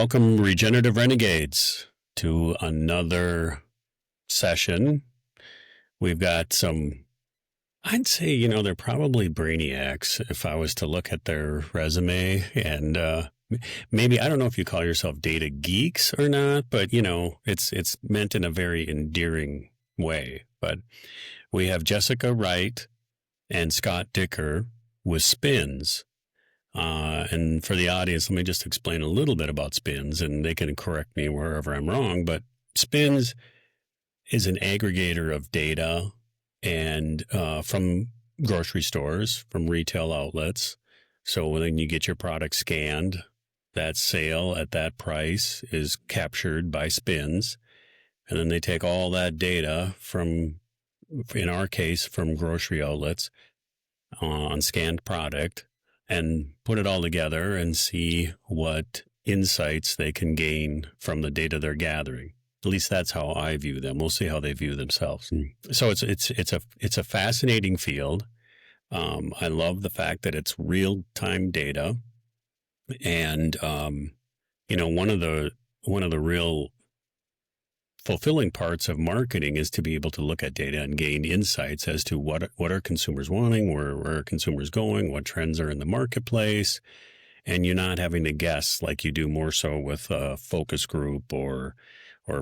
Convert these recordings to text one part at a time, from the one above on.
welcome Regenerative Renegades to another session. We've got some, I'd say, they're probably brainiacs if I was to look at their resume. And maybe, I don't know if you call yourself data geeks or not, but, it's meant in a very endearing way. But we have Jessica Wright and Scott Dicker with Spins. And for the audience, let me just explain a little bit about Spins, and they can correct me wherever I'm wrong. But Spins is an aggregator of data and from grocery stores, from retail outlets. So when you get your product scanned, that sale at that price is captured by Spins. And then they take all that data from, in our case, from grocery outlets on scanned product, and put it all together and see what insights they can gain from the data they're gathering. At least that's how I view them. We'll see how they view themselves. So it's a fascinating field. I love the fact that it's real-time data, and one of the real fulfilling parts of marketing is to be able to look at data and gain insights as to what are consumers wanting, where are consumers going, what trends are in the marketplace, and you're not having to guess like you do more so with a focus group or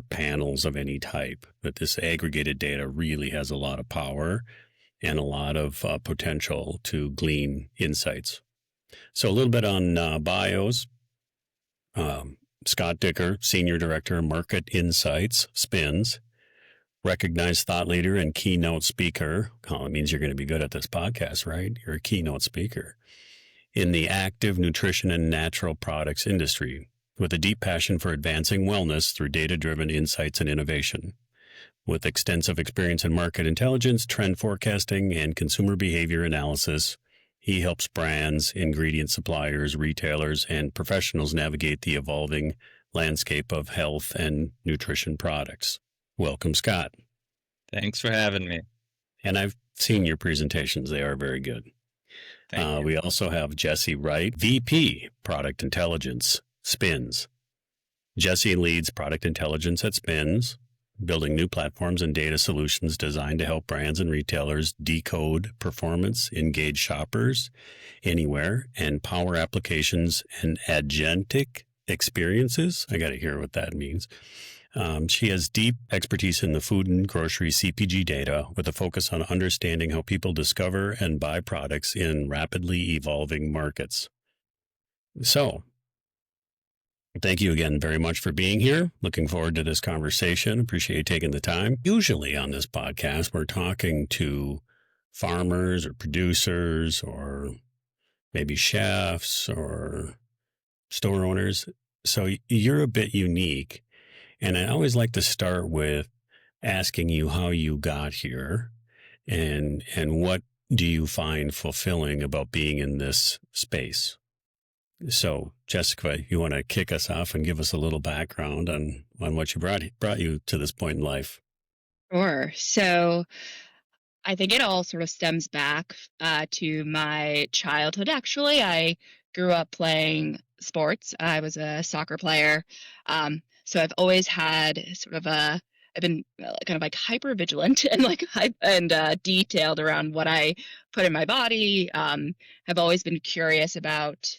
panels of any type. But this aggregated data really has a lot of power and a lot of potential to glean insights. So a little bit on bios. Scott Dicker, Senior Director, Market Insights, Spins, recognized thought leader and keynote speaker. Oh, it means you're going to be good at this podcast, right? You're a keynote speaker in the active nutrition and natural products industry, with a deep passion for advancing wellness through data-driven insights and innovation. With extensive experience in market intelligence, trend forecasting, and consumer behavior analysis, he helps brands, ingredient suppliers, retailers, and professionals navigate the evolving landscape of health and nutrition products. Welcome, Scott. Thanks for having me. And I've seen your presentations. They are very good. Thank you. We also have Jessie Wright, VP, Product Intelligence, Spins. Jessie leads product intelligence at Spins, building new platforms and data solutions designed to help brands and retailers decode performance, engage shoppers anywhere, and power applications and agentic experiences. I got to hear what that means. She has deep expertise in the food and grocery CPG data, with a focus on understanding how people discover and buy products in rapidly evolving markets. So, thank you again very much for being here. Looking forward to this conversation. Appreciate you taking the time. Usually on this podcast, we're talking to farmers or producers or maybe chefs or store owners. So you're a bit unique. And I always like to start with asking you how you got here and what do you find fulfilling about being in this space? So, Jessica, you want to kick us off and give us a little background on what you brought you to this point in life? Sure. So I think it all sort of stems back to my childhood, actually. I grew up playing sports. I was a soccer player. So I've always had sort of I've been kind of like hyper vigilant and detailed around what I put in my body. Have always been curious about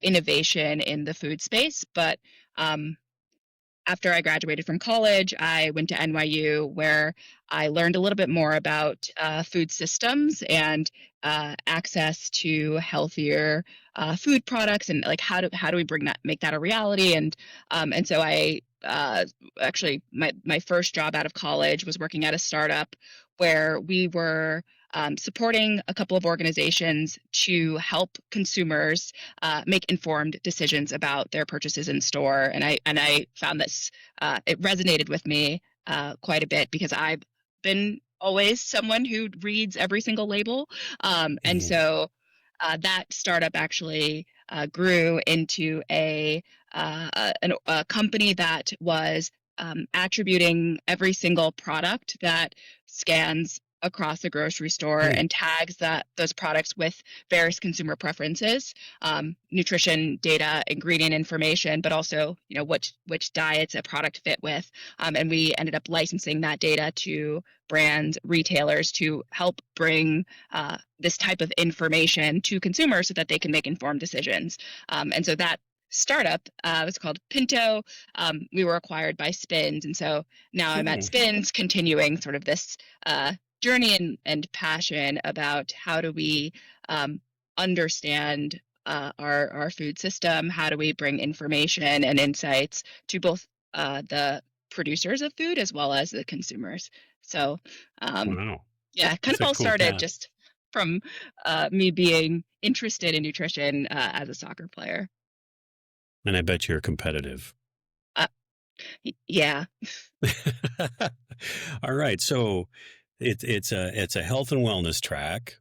innovation in the food space. But after I graduated from college, I went to NYU, where I learned a little bit more about food systems and access to healthier food products, and like how do we make that a reality? And so I actually my first job out of college was working at a startup where we were supporting a couple of organizations to help consumers make informed decisions about their purchases in store. And I found this it resonated with me quite a bit, because I've been always someone who reads every single label, and so that startup actually grew into a company that was attributing every single product that scans across the grocery store and tags those products with various consumer preferences, nutrition data, ingredient information, but also, which diets a product fit with. And we ended up licensing that data to brands, retailers to help bring this type of information to consumers so that they can make informed decisions. And so that startup was called Pinto. We were acquired by Spins. And so now I'm at Spins, continuing sort of this journey and passion about how do we understand our food system, how do we bring information and insights to both the producers of food as well as the consumers. So Wow. yeah, kind of all started just from me being interested in nutrition as a soccer player. And I bet you're competitive. Yeah. All right. So it's a health and wellness track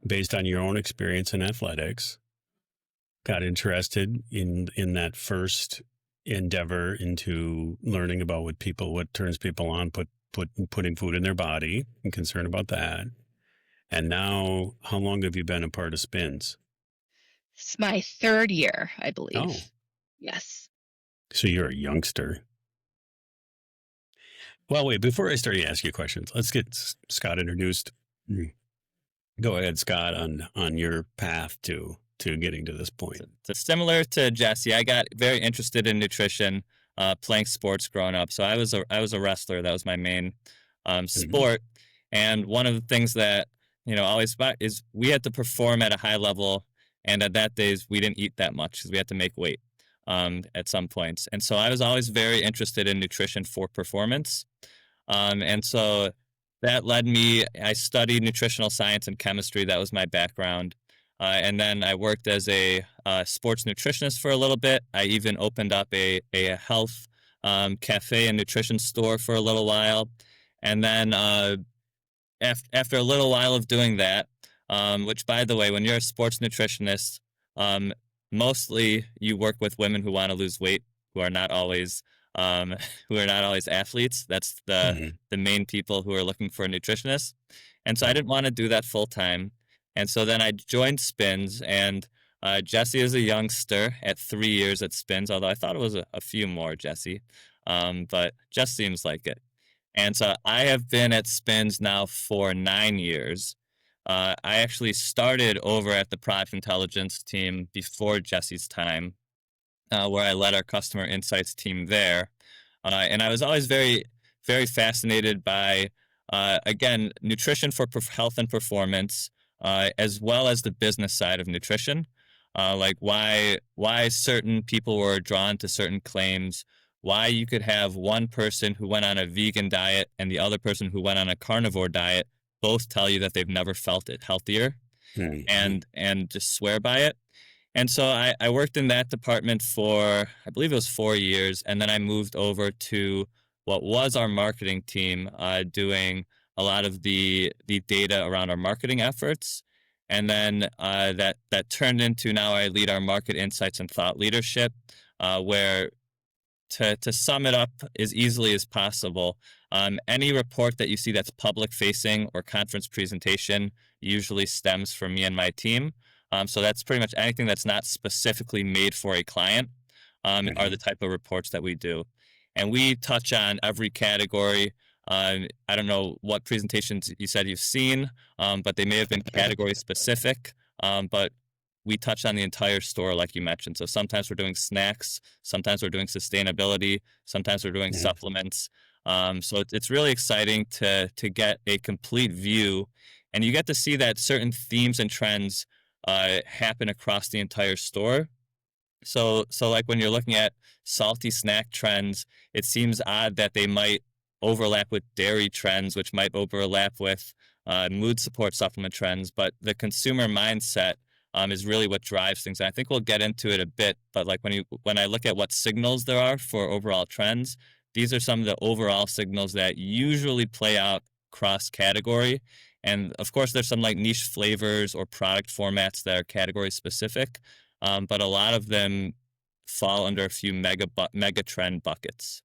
based on your own experience in athletics. Got interested in that first endeavor into learning about what turns people on, putting food in their body, and concerned about that. And now, how long have you been a part of Spins? It's my third year, I believe. Oh. Yes. So you're a youngster. Well, wait, before I start to ask you questions, let's get Scott introduced. Go ahead, Scott, on your path to getting to this point. So similar to Jesse, I got very interested in nutrition, playing sports growing up. So I was a wrestler. That was my main sport. And one of the things that, always is we had to perform at a high level. And at that days, we didn't eat that much because we had to make weight at some points. And so I was always very interested in nutrition for performance. And so that led me, I studied nutritional science and chemistry. That was my background. And then I worked as a sports nutritionist for a little bit. I even opened up a health cafe and nutrition store for a little while. And then after a little while of doing that, which, by the way, when you're a sports nutritionist, mostly you work with women who want to lose weight, who are not always athletes. That's the main people who are looking for a nutritionist. And so I didn't want to do that full time. And so then I joined Spins, and Jesse is a youngster at 3 years at Spins, although I thought it was a few more, Jesse, but just seems like it. And so I have been at Spins now for 9 years. I actually started over at the product intelligence team before Jesse's time, where I led our customer insights team there. And I was always very, very fascinated by, again, nutrition for health and performance, as well as the business side of nutrition, like why certain people were drawn to certain claims, why you could have one person who went on a vegan diet and the other person who went on a carnivore diet both tell you that they've never felt it healthier and just swear by it. And so I worked in that department for, I believe it was 4 years, and then I moved over to what was our marketing team, doing a lot of the data around our marketing efforts. And then that turned into, now I lead our market insights and thought leadership, where to sum it up as easily as possible, any report that you see that's public facing or conference presentation usually stems from me and my team. So that's pretty much anything that's not specifically made for a client are the type of reports that we do. And we touch on every category. I don't know what presentations you said you've seen, but they may have been category specific. But we touch on the entire store, like you mentioned. So sometimes we're doing snacks, sometimes we're doing sustainability, sometimes we're doing supplements. So it's really exciting to get a complete view, and you get to see that certain themes and trends happen across the entire store. So like when you're looking at salty snack trends, it seems odd that they might overlap with dairy trends, which might overlap with mood support supplement trends. But the consumer mindset is really what drives things. And I think we'll get into it a bit, but like when I look at what signals there are for overall trends, these are some of the overall signals that usually play out cross category. And of course, there's some like niche flavors or product formats that are category specific, but a lot of them fall under a few mega trend buckets.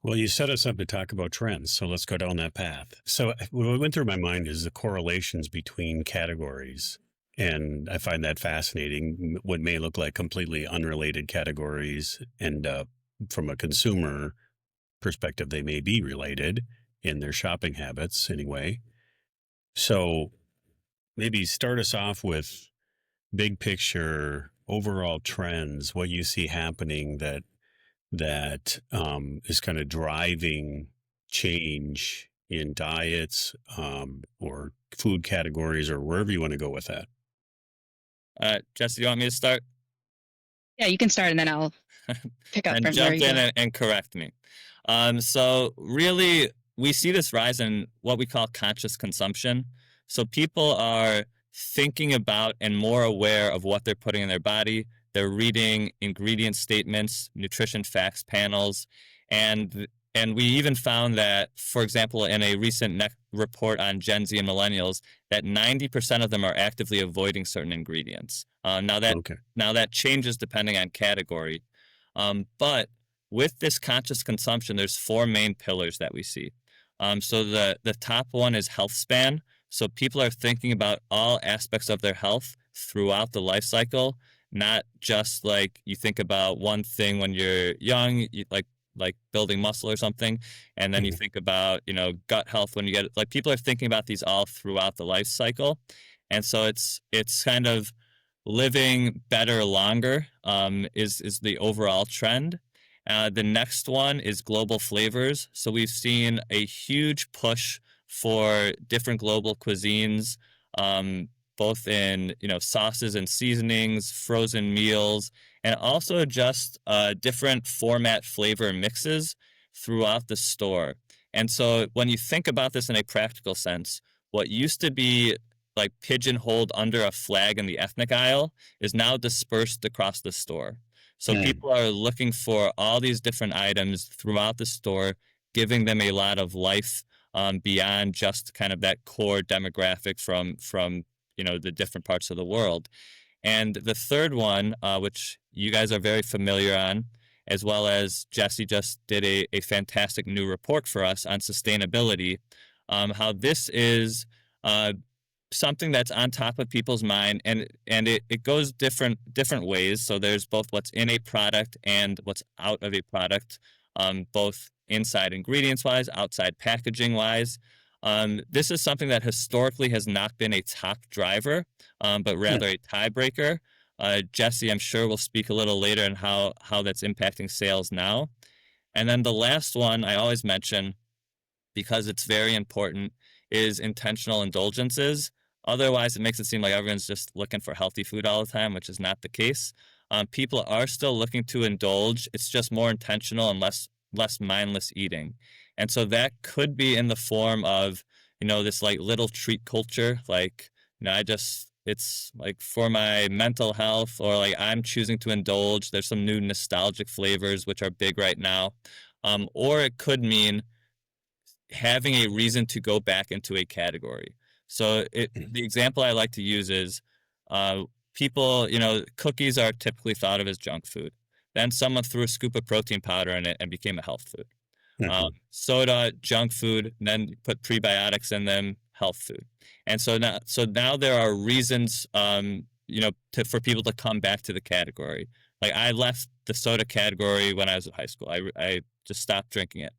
Well, you set us up to talk about trends, so let's go down that path. So, what went through my mind is the correlations between categories. And I find that fascinating. What may look like completely unrelated categories end up, from a consumer perspective, they may be related in their shopping habits anyway. So, maybe start us off with big picture overall trends, what you see happening that is kind of driving change in diets, or food categories, or wherever you want to go with that. Jesse, you want me to start? Yeah, you can start and then I'll pick up And from where jump you in go. and correct me. So really, we see this rise in what we call conscious consumption. So people are thinking about and more aware of what they're putting in their body. They're reading ingredient statements, nutrition facts panels, and we even found that, for example, in a recent report on Gen Z and millennials, that 90% of them are actively avoiding certain ingredients. Okay. Now that changes depending on category, but with this conscious consumption, there's four main pillars that we see. So the top one is health span. So people are thinking about all aspects of their health throughout the life cycle, not just like you think about one thing when you're young, like building muscle or something, and then you Mhm. think about gut health when you get like people are thinking about these all throughout the life cycle, and so it's kind of living better longer is the overall trend. The next one is global flavors. So we've seen a huge push for different global cuisines, both in sauces and seasonings, frozen meals, and also just different format flavor mixes throughout the store. And so when you think about this in a practical sense, what used to be like pigeonholed under a flag in the ethnic aisle is now dispersed across the store. So Mm. people are looking for all these different items throughout the store, giving them a lot of life beyond just kind of that core demographic from the different parts of the world. And the third one, which you guys are very familiar on, as well as Jesse just did a fantastic new report for us on sustainability, how this is something that's on top of people's mind, and it goes different ways. So there's both what's in a product and what's out of a product, both inside ingredients wise, outside packaging wise. This is something that historically has not been a top driver, but Yeah. rather a tiebreaker. Jesse, I'm sure, will speak a little later on how that's impacting sales now. And then the last one I always mention, because it's very important, is intentional indulgences. Otherwise, it makes it seem like everyone's just looking for healthy food all the time, which is not the case. People are still looking to indulge. It's just more intentional and less mindless eating. And so that could be in the form of, this like little treat culture. Like, it's like for my mental health, or like I'm choosing to indulge. There's some new nostalgic flavors, which are big right now. Or it could mean having a reason to go back into a category. So the example I like to use is uh, people, cookies are typically thought of as junk food. Then someone threw a scoop of protein powder in it and became a health food. Mhm. Soda, junk food, and then put prebiotics in them, health food. And so now there are reasons, for people to come back to the category. Like I left the soda category when I was in high school. I just stopped drinking it.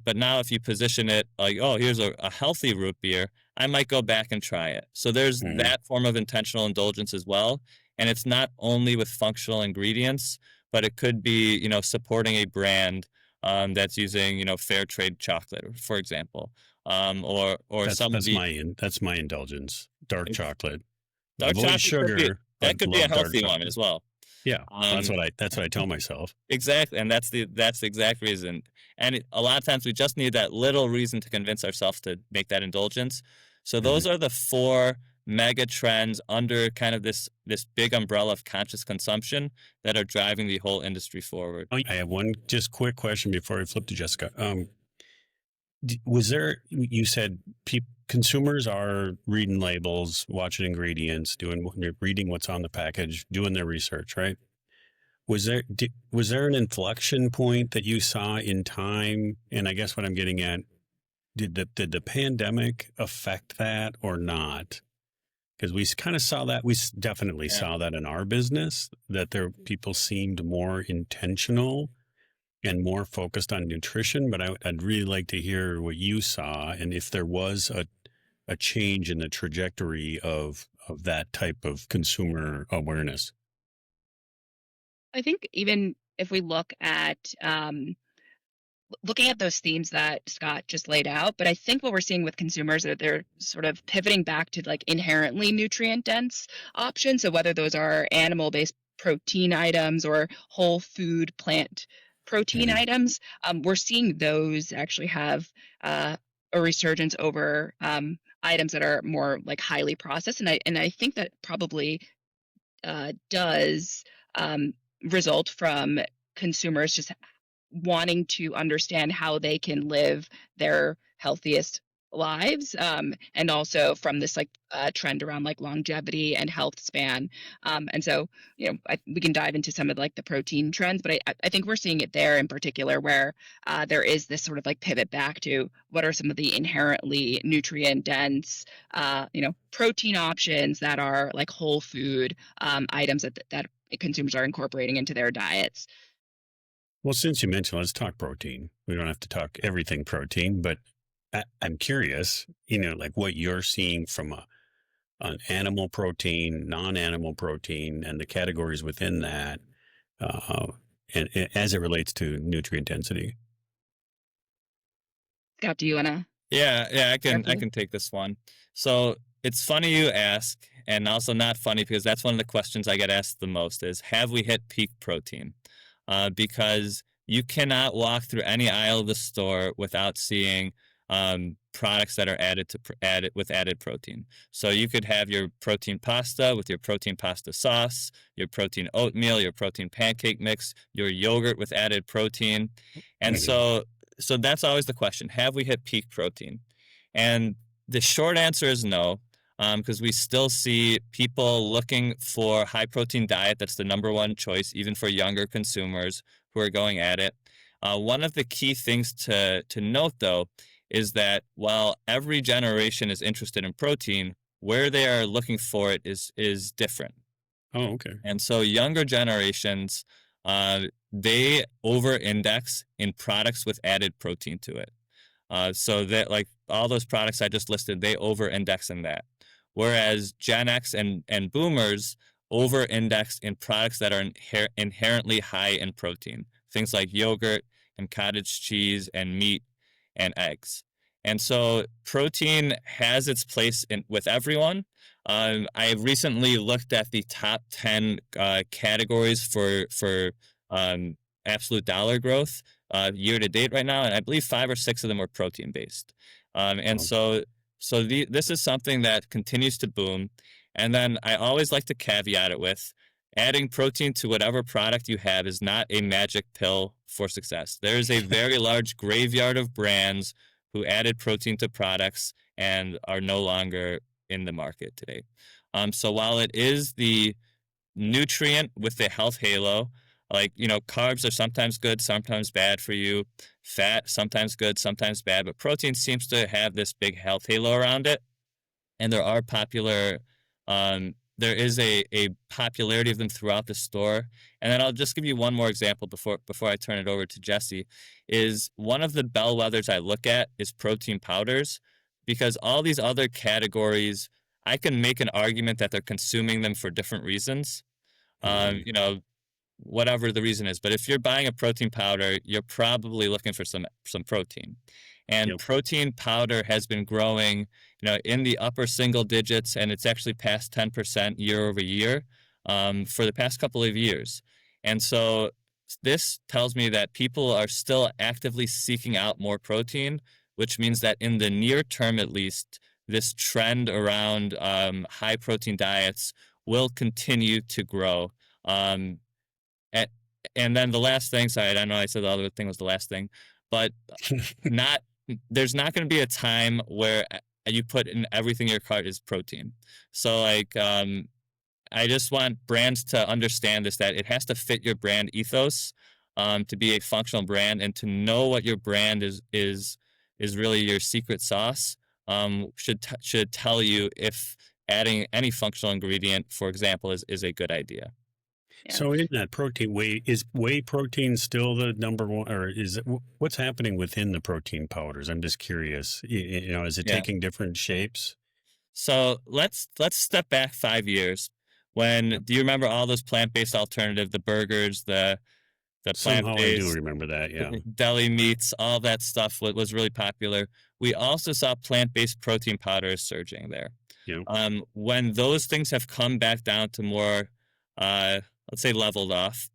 But now if you position it like, oh, here's a healthy root beer, I might go back and try it. So there's Mhm. that form of intentional indulgence as well. And it's not only with functional ingredients, but it could be, supporting a brand that's using, fair trade chocolate, for example, or That's some of the that's my indulgence. Dark chocolate. dark Avoid chocolate sugar, that but could be a love dark healthy one chocolate. as well. Yeah, Um, that's what I tell myself. exactly, and that's the exact reason. And a lot of times we just need that little reason to convince ourselves to make that indulgence. So Mhm. those are the four mega trends under kind of this big umbrella of conscious consumption that are driving the whole industry forward. Oh, I have one just quick question before I flip to Jessica. Was there, you said consumers are reading labels, watching ingredients, reading what's on the package, doing their research, right? was there an inflection point that you saw in time? And I guess what I'm getting at, did the pandemic affect that or not? Because we kind of saw that. Definitely Yeah. saw that in our business, that people seemed more intentional and more focused on nutrition. But I'd really like to hear what you saw, and if there was a change in the trajectory of that type of consumer awareness. I think even if we look at looking at those themes that Scott just laid out, but I think what we're seeing with consumers are they're sort of pivoting back to like inherently nutrient dense options. So whether those are animal based protein items or whole food plant protein Mhm. items, we're seeing those actually have a resurgence over items that are more like highly processed. And I think that probably does result from consumers just wanting to understand how they can live their healthiest lives, and also from this like trend around like longevity and health span, and so we can dive into some of like the protein trends, but I think we're seeing it there in particular where there is this sort of like pivot back to what are some of the inherently nutrient dense protein options that are like whole food items that consumers are incorporating into their diets. Well, since you mentioned, let's talk protein. We don't have to talk everything protein, but I'm curious, like what you're seeing from an animal protein, non-animal protein, and the categories within that, uh, and as it relates to nutrient density. Scott, do you want to Yeah, start, I please? can take this one. So it's funny you ask, and also not funny because that's one of the questions I get asked the most is, have we hit peak protein? Because you cannot walk through any aisle of the store without seeing products that are added with added protein. So you could have your protein pasta with your protein pasta sauce, your protein oatmeal, your protein pancake mix, your yogurt with added protein, and Mhm. so that's always the question: have we hit peak protein? And the short answer is no, because we still see people looking for high protein diet. That's the number one choice, even for younger consumers who are going at it. One of the key things to note, though, is that while every generation is interested in protein, where they are looking for it is different. Oh, okay. And so younger generations, they over-index in products with added protein to it. So that like all those products I just listed, they over-index in that. Whereas Gen X and Boomers over-index in products that are inherently high in protein, things like yogurt and cottage cheese and meat and eggs. And so protein has its place with everyone. I recently looked at the top 10 categories for absolute dollar growth year to date right now, and I believe 5 or 6 of them were protein based. And Oh, this is something that continues to boom. And then I always like to caveat it with adding protein to whatever product you have is not a magic pill for success. There is a very large graveyard of brands who added protein to products and are no longer in the market today. So while it is the nutrient with the health halo, like, carbs are sometimes good, sometimes bad for you. Fat, sometimes good, sometimes bad. But protein seems to have this big health halo around it. And there is a popularity of them throughout the store. And then I'll just give you one more example before I turn it over to Jesse, is one of the bellwethers I look at is protein powders, because all these other categories, I can make an argument that they're consuming them for different reasons. mhm. Whatever the reason is. But if you're buying a protein powder, you're probably looking for some protein. And Yep. protein powder has been growing, in the upper single digits, and it's actually past 10% year over year for the past couple of years. And so this tells me that people are still actively seeking out more protein, which means that in the near term, at least, this trend around high protein diets will continue to grow. Um, and, and then the last thing, sorry, I know I said the other thing was the last thing, but not there's not going to be a time where you put in everything in your cart is protein. So like I just want brands to understand this, that it has to fit your brand ethos, to be a functional brand, and to know what your brand is really your secret sauce. Should tell you if adding any functional ingredient, for example, is a good idea. Yeah. So in that protein, whey protein still the number one, or is it what's happening within the protein powders? I'm just curious. Is it Yeah. taking different shapes? So let's step back 5 years. When Yep. do you remember all those plant-based alternative, the burgers, the Somehow I do plant-based remember that. Yeah. deli meats, all that stuff was really popular. We also saw plant-based protein powders surging there. Yeah. When those things have come back down to more, let's say, leveled off,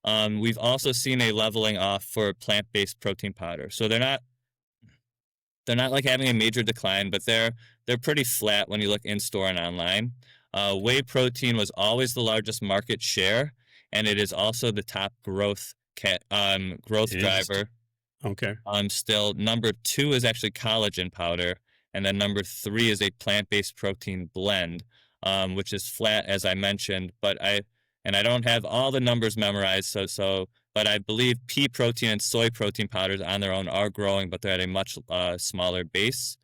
we've also seen a leveling off for plant-based protein powder. So they're not like having a major decline, but they're pretty flat when you look in store and online. Whey protein was always the largest market share, and it is also the top growth It is. driver. Okay. Still number two is actually collagen powder, and then number three is a plant-based protein blend, which is flat as I mentioned. I don't have all the numbers memorized, but I believe pea protein and soy protein powders on their own are growing, but they're at a much smaller base.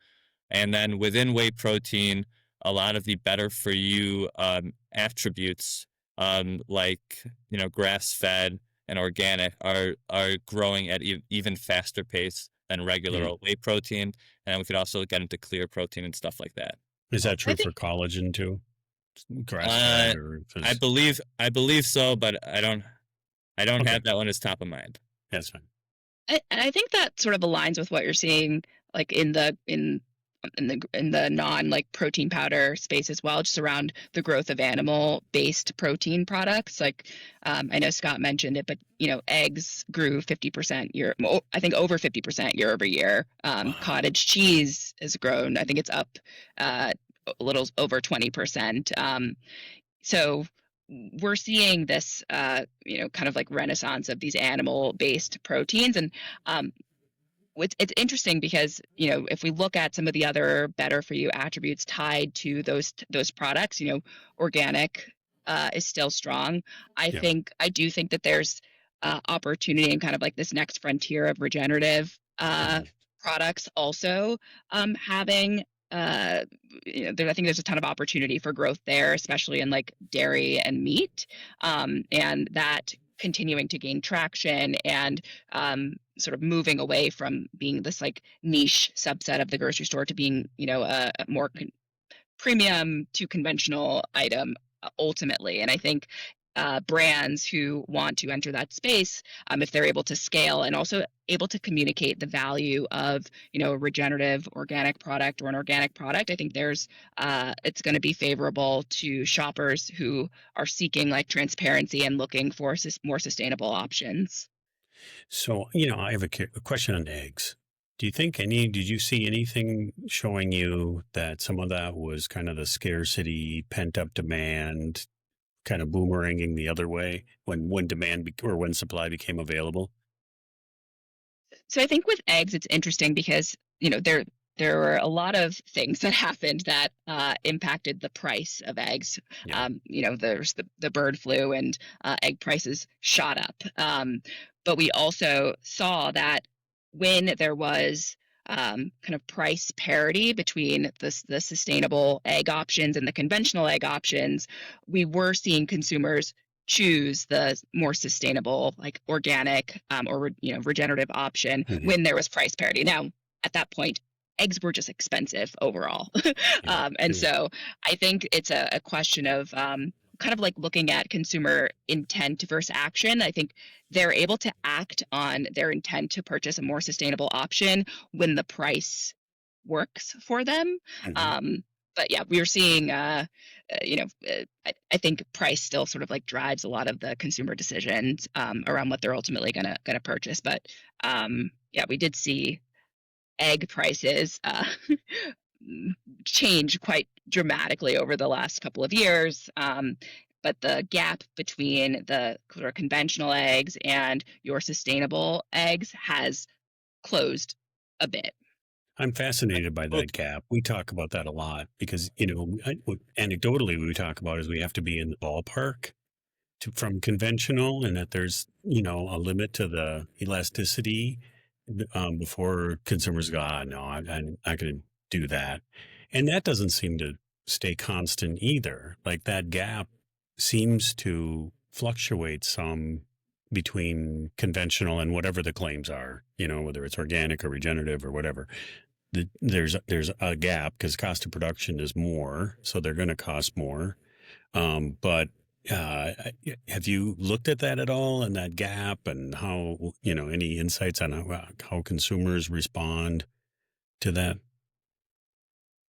And then within whey protein, a lot of the better for you attributes, like grass fed and organic, are growing at even faster pace than regular Mm. old whey protein. And we could also get into clear protein and stuff like that. Is that I true for think collagen too? Grass Uh, fed or I because believe so, but I don't okay, have that one as top of mind. that's fine. I think that sort of aligns with what you're seeing, like in the non like protein powder space as well, just around the growth of animal based protein products. Like I know Scott mentioned it, but eggs grew 50% I think over 50% year over year. Wow. Cottage cheese has grown. I think it's up a little over 20%. So we're seeing this, kind of like renaissance of these animal-based proteins, and it's interesting because if we look at some of the other better for you attributes tied to those products, organic is still strong. Yeah. I do think that there's opportunity in kind of like this next frontier of regenerative Mhm. products also having I think there's a ton of opportunity for growth there, especially in like dairy and meat, and that continuing to gain traction and sort of moving away from being this like niche subset of the grocery store to being a more premium to conventional item ultimately. And I think brands who want to enter that space, if they're able to scale and also able to communicate the value of a regenerative organic product or an organic product, I think there's it's going to be favorable to shoppers who are seeking like transparency and looking for more sustainable options. So, I have a question on eggs. Did you see anything showing you that some of that was kind of the scarcity, pent up demand, kind of boomeranging the other way when or when supply became available? So I think with eggs, it's interesting because there were a lot of things that happened that impacted the price of eggs. Yeah. There's the bird flu and egg prices shot up. But we also saw that when there was kind of price parity between the sustainable egg options and the conventional egg options, we were seeing consumers choose the more sustainable, like organic or regenerative option Hmm. when there was price parity. Now, at that point, eggs were just expensive overall, Yeah. and True. so I think it's a question of kind of like looking at consumer intent versus action. I think they're able to act on their intent to purchase a more sustainable option when the price works for them. Hmm. Um, but yeah, we are seeing, I think price still sort of like drives a lot of the consumer decisions around what they're ultimately gonna purchase. But yeah, we did see egg prices change quite dramatically over the last couple of years. But the gap between the sort of conventional eggs and your sustainable eggs has closed a bit. I'm fascinated by Well, that gap. We talk about that a lot because, anecdotally, we talk about is we have to be in the ballpark from conventional, and that there's, a limit to the elasticity before consumers go, no, I'm not going to do that. And that doesn't seem to stay constant either. Like that gap seems to fluctuate some between conventional and whatever the claims are, whether it's organic or regenerative or whatever. There's a gap because cost of production is more, so they're going to cost more. But have you looked at that at all, and that gap, and how, any insights on how consumers respond to that?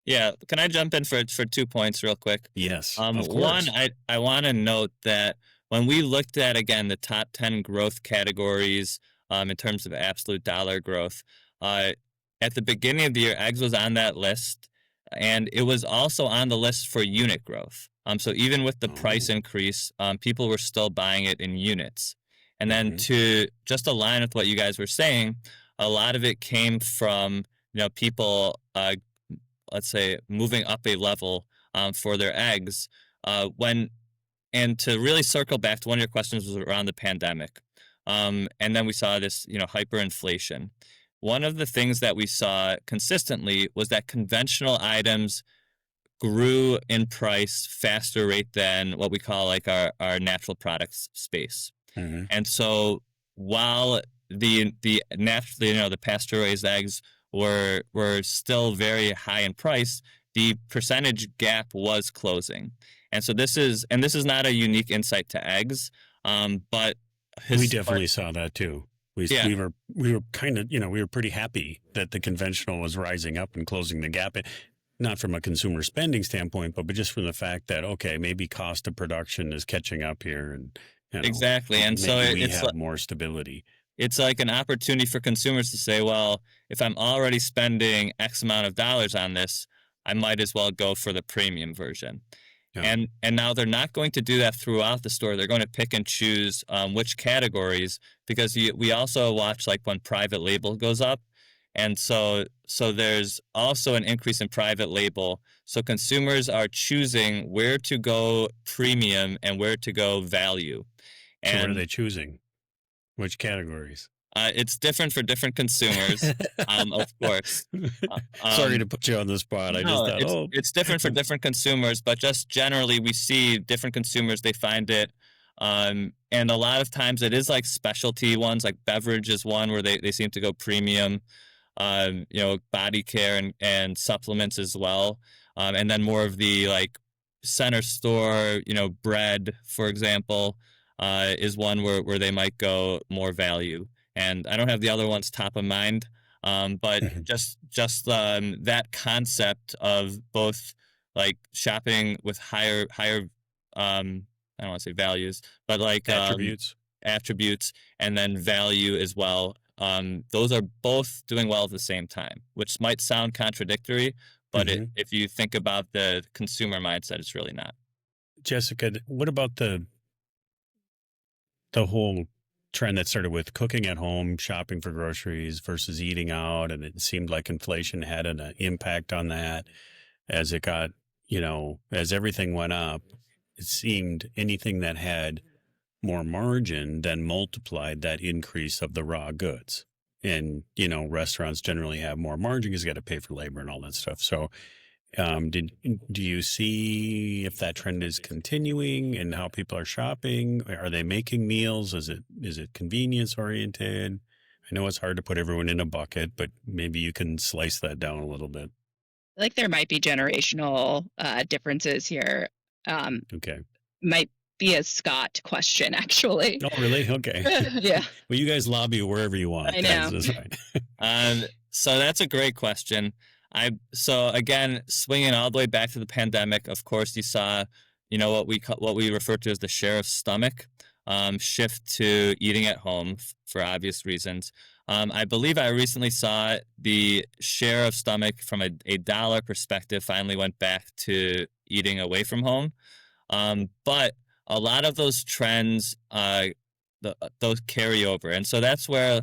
Yeah, can I jump in for 2 points real quick? Yes, of One, course. I want to note that when we looked at, again, the top 10 growth categories, in terms of absolute dollar growth, uh, at the beginning of the year, eggs was on that list, and it was also on the list for unit growth. So even with the price Oh, increase, people were still buying it in units. And then mhm. to just align with what you guys were saying, a lot of it came from, people, let's say, moving up a level, for their eggs. When And to really circle back to one of your questions was around the pandemic, and then we saw this, hyperinflation. One of the things that we saw consistently was that conventional items grew in price faster rate than what we call like our natural products space. Mhm. And so while the naturally, the pasture raised eggs were still very high in price, the percentage gap was closing. And so this is not a unique insight to eggs, but We historic. definitely saw that too. We Yeah, we were kind of, we were pretty happy that the conventional was rising up and closing the gap. Not from a consumer spending standpoint, but just from the fact that, okay, maybe cost of production is catching up here, and exactly. And so maybe we it's have more stability. it's like an opportunity for consumers to say, well, if I'm already spending X amount of dollars on this, I might as well go for the premium version. Yeah. And now they're not going to do that throughout the store. They're going to pick and choose, which categories, because we also watch like when private label goes up, and so there's also an increase in private label. So consumers are choosing where to go premium and where to go value, So what are and they choosing? Which categories? it's different for different consumers, of course. Uh, Sorry um, to put you on the spot. I just no, thought, it's oh, it's different for different consumers, but just generally, we see different consumers. They find it, and a lot of times it is like specialty ones, like beverage is one where they seem to go premium. Body care and supplements as well, and then more of the like center store, bread, for example, is one where they might go more value. And I don't have the other ones top of mind, but just that concept of both like shopping with higher I don't want to say values, but like attributes. attributes, and then value as well. Those are both doing well at the same time, which might sound contradictory, but Hmm. if you think about the consumer mindset, it's really not. Jessica, what about the whole trend that started with cooking at home, shopping for groceries versus eating out? And it seemed like inflation had an impact on that as it got, as everything went up. It seemed anything that had more margin then multiplied that increase of the raw goods. And, restaurants generally have more margin because you got to pay for labor and all that stuff. So, do you see if that trend is continuing and how people are shopping? Are they making meals? Is it convenience oriented? I know it's hard to put everyone in a bucket, but maybe you can slice that down a little bit. Like there might be generational differences here. Um, Okay. might be a Scott question, actually. Oh, really? Okay. Yeah, Well, you guys lobby wherever you want. I know. That's fine. So that's a great question. So again, swinging all the way back to the pandemic, of course, you saw, what we refer to as the share of stomach, shift to eating at home for obvious reasons. I believe I recently saw the share of stomach from a dollar perspective finally went back to eating away from home. But a lot of those trends, those carry over, and so that's where,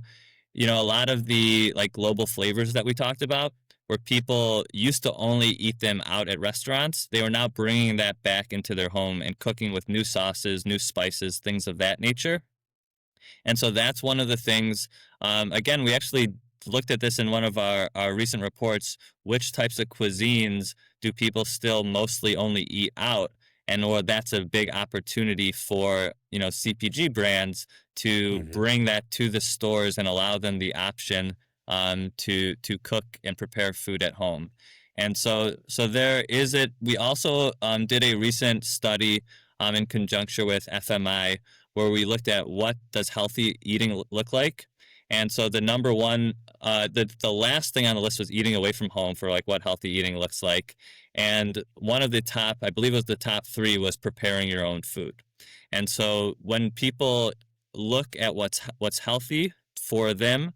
a lot of the like global flavors that we talked about, where people used to only eat them out at restaurants. They were now bringing that back into their home and cooking with new sauces, new spices, things of that nature. And so that's one of the things. Again, we actually looked at this in one of our recent reports. Which types of cuisines do people still mostly only eat out? And or that's a big opportunity for, CPG brands to bring that to the stores and allow them the option to cook and prepare food at home. And so there is it. We also did a recent study in conjunction with FMI where we looked at what does healthy eating look like. And so the number one, the last thing on the list was eating away from home for like what healthy eating looks like. And one of the top, I believe it was the top three, was preparing your own food. And so when people look at what's healthy for them,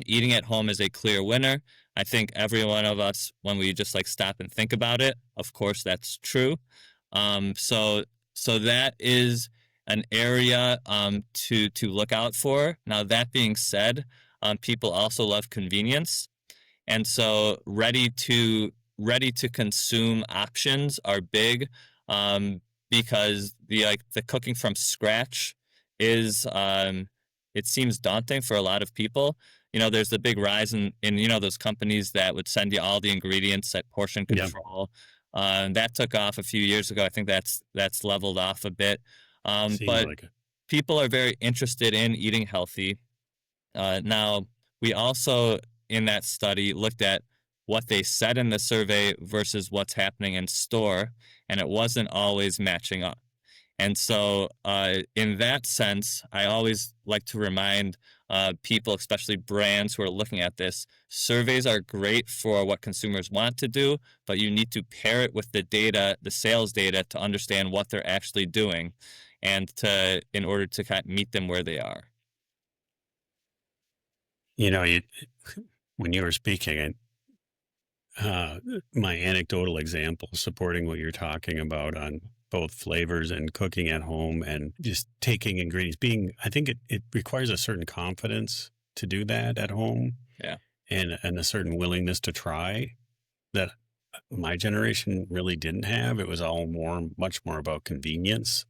eating at home is a clear winner. I think every one of us, when we just like stop and think about it, of course that's true. So that is an area to look out for. Now that being said, people also love convenience, and so ready to consume options are big, because the cooking from scratch is it seems daunting for a lot of people. There's the big rise in those companies that would send you all the ingredients at portion control. That took off a few years ago. I think that's leveled off a bit. But like people are very interested in eating healthy. Now, we also, in that study, looked at what they said in the survey versus what's happening in store, and it wasn't always matching up. And so in that sense, I always like to remind people, especially brands who are looking at this, surveys are great for what consumers want to do, but you need to pair it with the data, the sales data, to understand what they're actually doing and in order to kind of meet them where they are. When you were speaking, my anecdotal example supporting what you're talking about on both flavors and cooking at home and just taking ingredients, I think it requires a certain confidence to do that at home. Yeah. And a certain willingness to try that my generation really didn't have. It was all much more about convenience.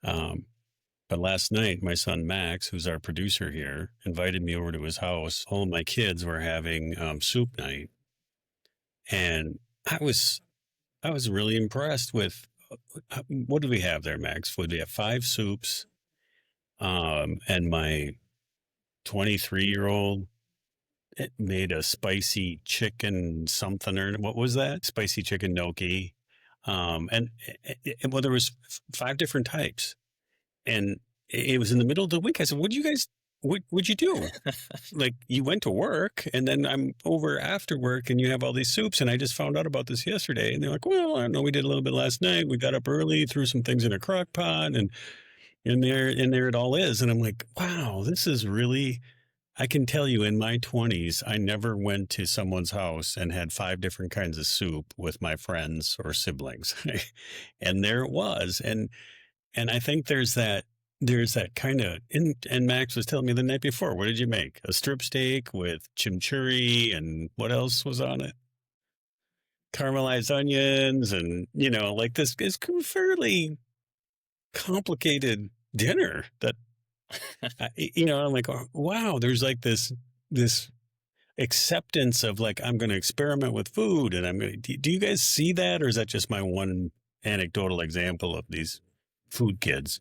But last night, my son Max, who's our producer here, invited me over to his house. All of my kids were having soup night, and I was really impressed with what did we have there, Max? Would we have 5 soups? And my 23-year-old made a spicy chicken something, or what was that? Spicy chicken gnocchi. And well, there was 5 different types. And it was in the middle of the week. I said, what'd you do? Like, you went to work and then I'm over after work and you have all these soups. And I just found out about this yesterday. And they're like, well, I don't know. We did a little bit last night. We got up early, threw some things in a crock pot, and there it all is. And I'm like, wow, this is really, I can tell you in my 20s, I never went to someone's house and had 5 different kinds of soup with my friends or siblings. And there it was. And I think there's that kind of, and Max was telling me the night before, what did you make? A strip steak with chimichurri, and what else was on it? Caramelized onions, and, like this is fairly complicated dinner that, I'm like, oh, wow, there's like this acceptance of like, I'm going to experiment with food. And do you guys see that? Or is that just my one anecdotal example of these food kids?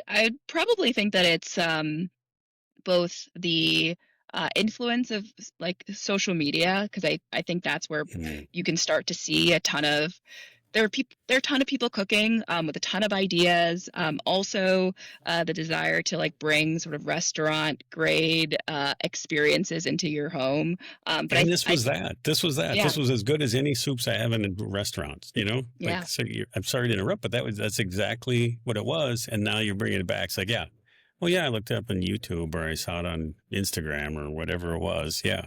I probably think that it's both the influence of like social media, because I think that's where you can start to see there are a ton of people cooking with a ton of ideas. Also, the desire to like bring sort of restaurant grade experiences into your home. But this was that. Yeah. This was as good as any soups I have in restaurants. Yeah. So I'm sorry to interrupt, but that's exactly what it was. And now you're bringing it back. It's like, yeah, well, yeah, I looked it up on YouTube or I saw it on Instagram or whatever it was. Yeah.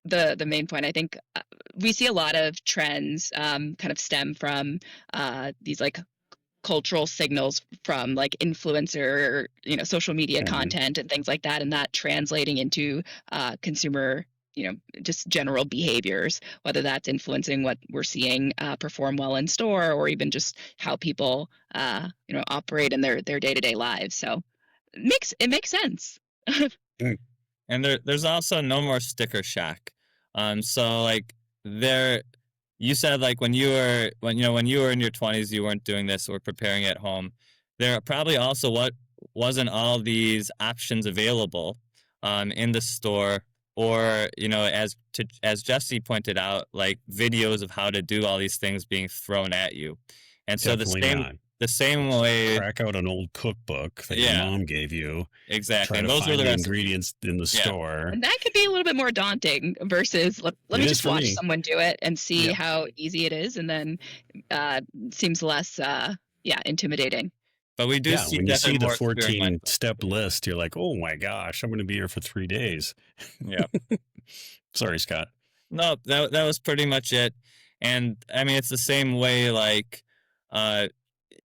The main point, I think we see a lot of trends kind of stem from these like cultural signals from like influencer, social media content and things like that, and that translating into consumer just general behaviors, whether that's influencing what we're seeing perform well in store, or even just how people, operate in their day-to-day lives. So it makes sense. And there's also no more sticker shock. So like there, you said like when you were in your 20s, you weren't doing this or preparing at home. There probably also wasn't all these options available in the store, or as Jesse pointed out, like videos of how to do all these things being thrown at you. And so Definitely not. the same way, Crack out an old cookbook that your yeah, mom gave you. exactly. Try And to those were find the the recipes. ingredients in the Yeah. store. And that could be a little bit more daunting versus let It me is just for watch me. someone do it and see Yeah. how easy it is, and then seems less intimidating. But we do Yeah, see when you definitely see the more 14 experimental. step list, you're like, oh my gosh, I'm going to be here for 3 days. Yeah. Sorry, Scott. No, that was pretty much it. And I mean, it's the same way, like, uh,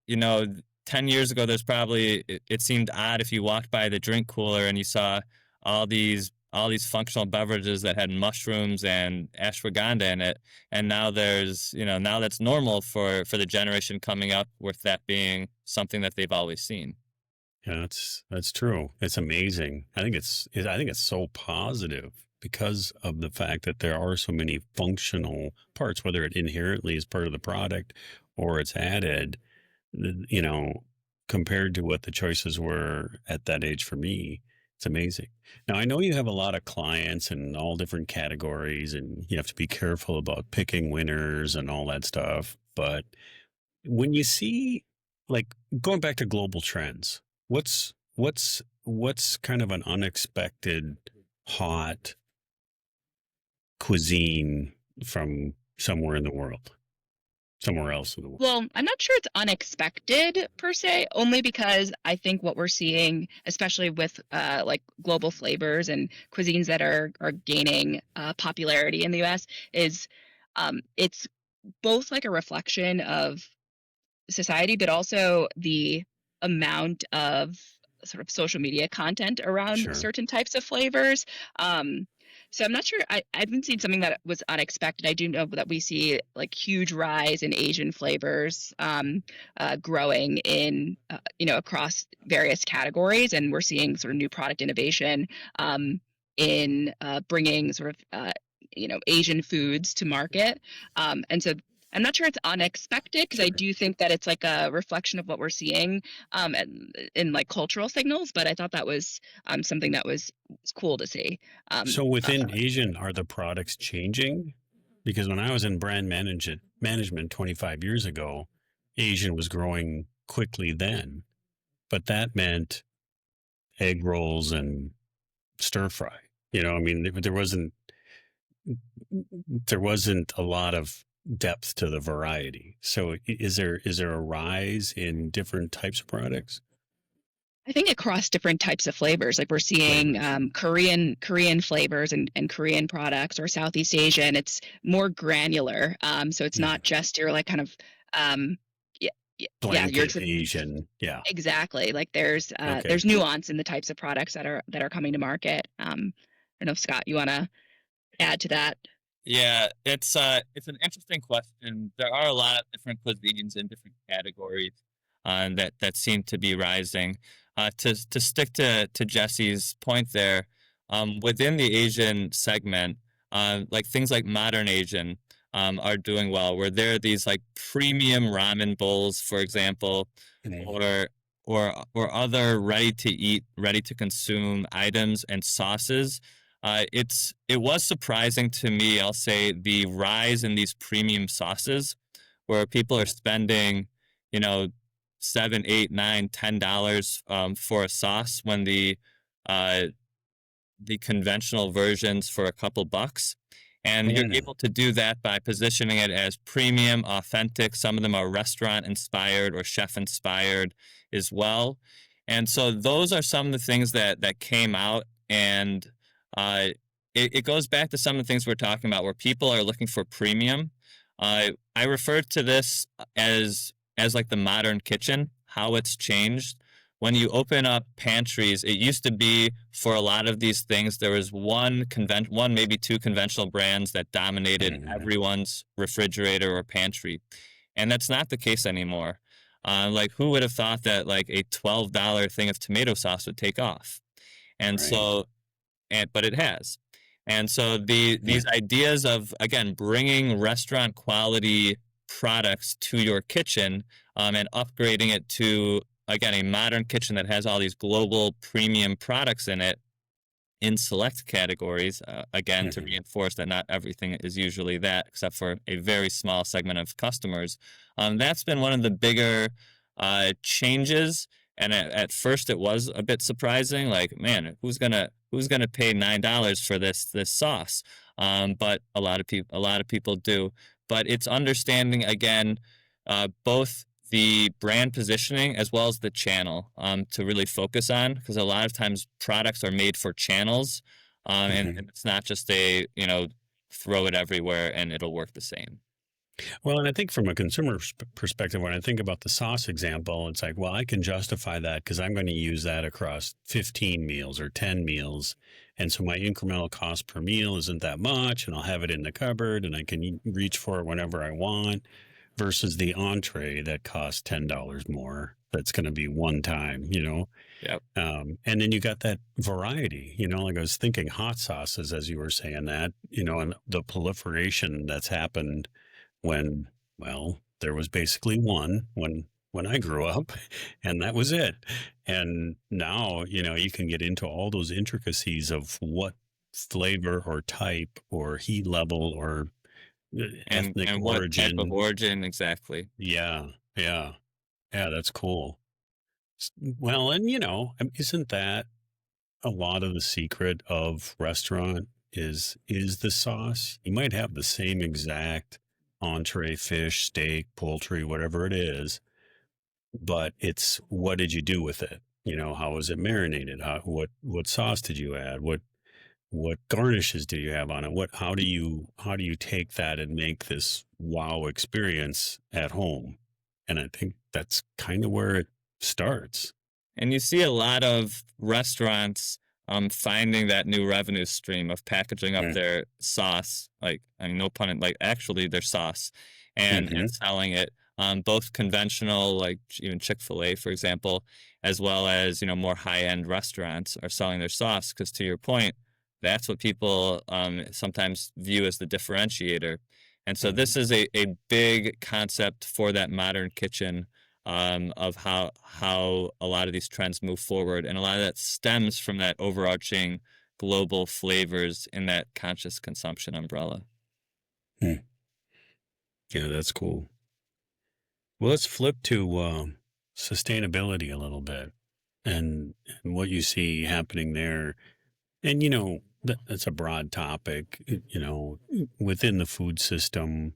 10 years ago, there's probably, it seemed odd if you walked by the drink cooler and you saw all these functional beverages that had mushrooms and ashwagandha in it. And now now that's normal for the generation coming up, with that being something that they've always seen. Yeah, that's true. It's amazing. I think it's so positive because of the fact that there are so many functional parts, whether it inherently is part of the product or it's added, compared to what the choices were at that age for me. It's amazing. Now, I know you have a lot of clients in all different categories, and you have to be careful about picking winners and all that stuff. But when you see, like, going back to global trends, what's kind of an unexpected hot cuisine from somewhere else in the world? Well, I'm not sure it's unexpected per se, only because I think what we're seeing, especially with like global flavors and cuisines that are gaining popularity in the U.S., is it's both like a reflection of society, but also the amount of sort of social media content around Sure. certain types of flavors. So I'm not sure. I haven't seen something that was unexpected. I do know that we see like huge rise in Asian flavors growing in across various categories, and we're seeing sort of new product innovation in bringing sort of Asian foods to market, and so I'm not sure it's unexpected, because I do think that it's like a reflection of what we're seeing in like cultural signals. But I thought that was something that was cool to see. So within Asian, are the products changing? Because when I was in brand management 25 years ago, Asian was growing quickly then, but that meant egg rolls and stir fry. I mean, there wasn't a lot of depth to the variety. So is there a rise in different types of products? I think across different types of flavors, like we're seeing Korean flavors and Korean products, or Southeast Asian. It's more granular. So it's not just your like kind of blanket Asian. Yeah, exactly. Like there's nuance in the types of products that are coming to market. I don't know if Scott, you want to add to that? Yeah, it's an interesting question. There are a lot of different cuisines in different categories that seem to be rising. To stick to Jesse's point there, within the Asian segment, like things like modern Asian are doing well, where there are these like premium ramen bowls, for example, or other ready to eat, ready to consume items and sauces. It was surprising to me, I'll say, the rise in these premium sauces, where people are spending, $7, $8, $9, $10 for a sauce, when the conventional versions for a couple bucks. And you're able to do that by positioning it as premium, authentic. Some of them are restaurant inspired or chef inspired as well. And so those are some of the things that came out. And it goes back to some of the things we're talking about, where people are looking for premium. I refer to this as like the modern kitchen, how it's changed, when you open up pantries, it used to be for a lot of these things, there was one, maybe two conventional brands that dominated Mhm. everyone's refrigerator or pantry. And that's not the case anymore. Like, who would have thought that like a $12 thing of tomato sauce would take off? And Right. so, but it has. And so Hmm. these ideas of, again, bringing restaurant quality products to your kitchen, and upgrading it to, again, a modern kitchen that has all these global premium products in it in select categories, again, to Hmm. reinforce that not everything is usually that, except for a very small segment of customers. That's been one of the bigger changes. And at first, it was a bit surprising. Like, man, who's gonna pay $9 for this sauce? But a lot of people do. But it's understanding, again, both the brand positioning as well as the channel, to really focus on, because a lot of times products are made for channels, and Hmm. it's not just a, throw it everywhere and it'll work the same. Well, and I think from a consumer perspective, when I think about the sauce example, it's like, well, I can justify that because I'm going to use that across 15 meals or 10 meals. And so my incremental cost per meal isn't that much, and I'll have it in the cupboard and I can reach for it whenever I want versus the entree that costs $10 more. That's going to be one time, Yep. and then you got that variety, like I was thinking hot sauces as you were saying that, and the proliferation that's happened when, well, there was basically one when I grew up, and that was it. And now, you can get into all those intricacies of what flavor or type or heat level or ethnic And what type of origin. origin exactly? Yeah, yeah, yeah, that's cool. Well, and isn't that a lot of the secret of restaurant is the sauce? You might have the same exact entree, fish, steak, poultry, whatever it is, but it's what did you do with it? How was it marinated? What sauce did you add? What garnishes do you have on it? How do you take that and make this wow experience at home? And I think that's kind of where it starts. And you see a lot of restaurants finding that new revenue stream of packaging up Yeah. their sauce, like, I mean, no pun, like, actually their sauce, and Hmm. selling it. Both conventional, like even Chick-fil-A, for example, as well as, more high-end restaurants are selling their sauce because, to your point, that's what people sometimes view as the differentiator. And so Hmm. this is a big concept for that modern kitchen, of how a lot of these trends move forward, and a lot of that stems from that overarching global flavors in that conscious consumption umbrella. Yeah, that's cool. Well, let's flip to sustainability a little bit and what you see happening there. And, that's a broad topic, within the food system,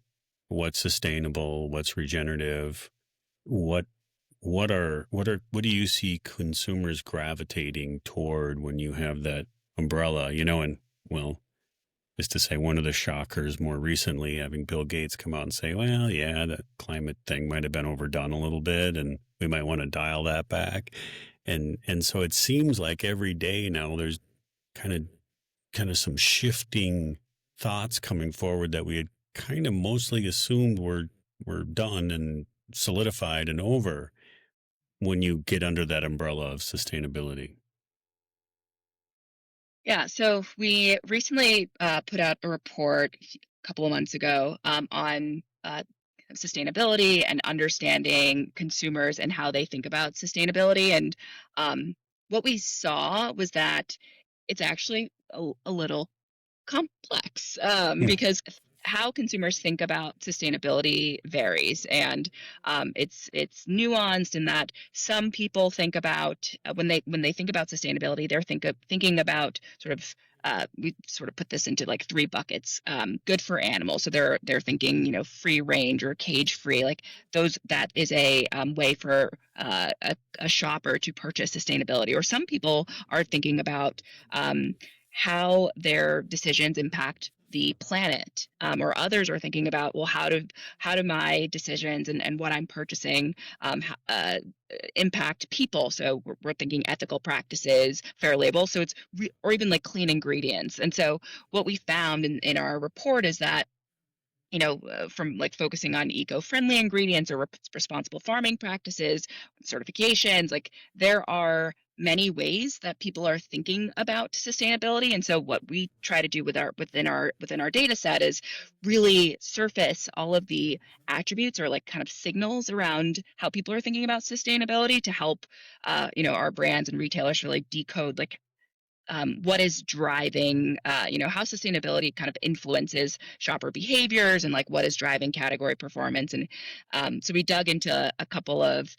what's sustainable, what's regenerative, what what do you see consumers gravitating toward when you have that umbrella, and well, is to say one of the shockers more recently having Bill Gates come out and say, well, yeah, the climate thing might have been overdone a little bit and we might want to dial that back. And so it seems like every day now there's kind of some shifting thoughts coming forward that we had kind of mostly assumed were done and solidified and over when you get under that umbrella of sustainability. Yeah, so we recently put out a report a couple of months ago on sustainability and understanding consumers and how they think about sustainability. And um, what we saw was that it's actually a little complex, Hmm. because how consumers think about sustainability varies, and it's nuanced in that some people think about when they think about sustainability, they're thinking about sort of we sort of put this into like three buckets. Good for animals, so they're thinking free range or cage free, like those. That is a way for a shopper to purchase sustainability. Or some people are thinking about how their decisions impact the planet, or others are thinking about, well, how do my decisions and what I'm purchasing impact people? So we're thinking ethical practices, fair label. So it's or even like clean ingredients. And so what we found in our report is that, from like focusing on eco-friendly ingredients or responsible farming practices, certifications, like there are many ways that people are thinking about sustainability. And so what we try to do within our data set is really surface all of the attributes or like kind of signals around how people are thinking about sustainability to help our brands and retailers really decode like what is driving, how sustainability kind of influences shopper behaviors and like what is driving category performance. And so we dug into a couple of,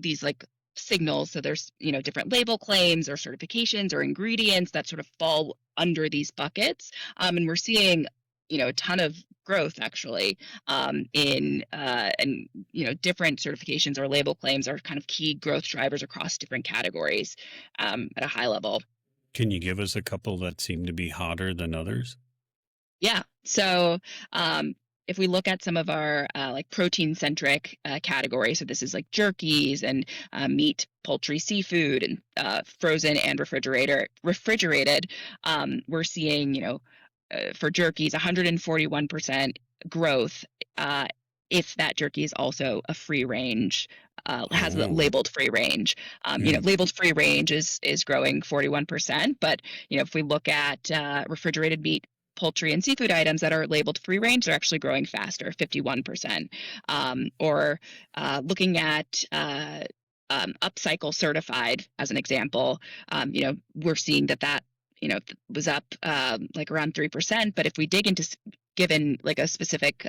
these like signals. So there's, different label claims or certifications or ingredients that sort of fall under these buckets. And we're seeing, a ton of growth actually in and different certifications or label claims are kind of key growth drivers across different categories at a high level. Can you give us a couple that seem to be hotter than others? Yeah. So if we look at some of our like protein centric categories, so this is like jerkies and meat, poultry, seafood, and frozen and refrigerated, we're seeing, for jerkies, 141% growth if that jerky is also a free range, has labeled free range. Labeled free range is growing 41%. But, if we look at refrigerated meat, poultry, and seafood items that are labeled free range, they're actually growing faster, 51%. Or looking at upcycle certified as an example, we're seeing that was up like around 3%. But if we dig into given like a specific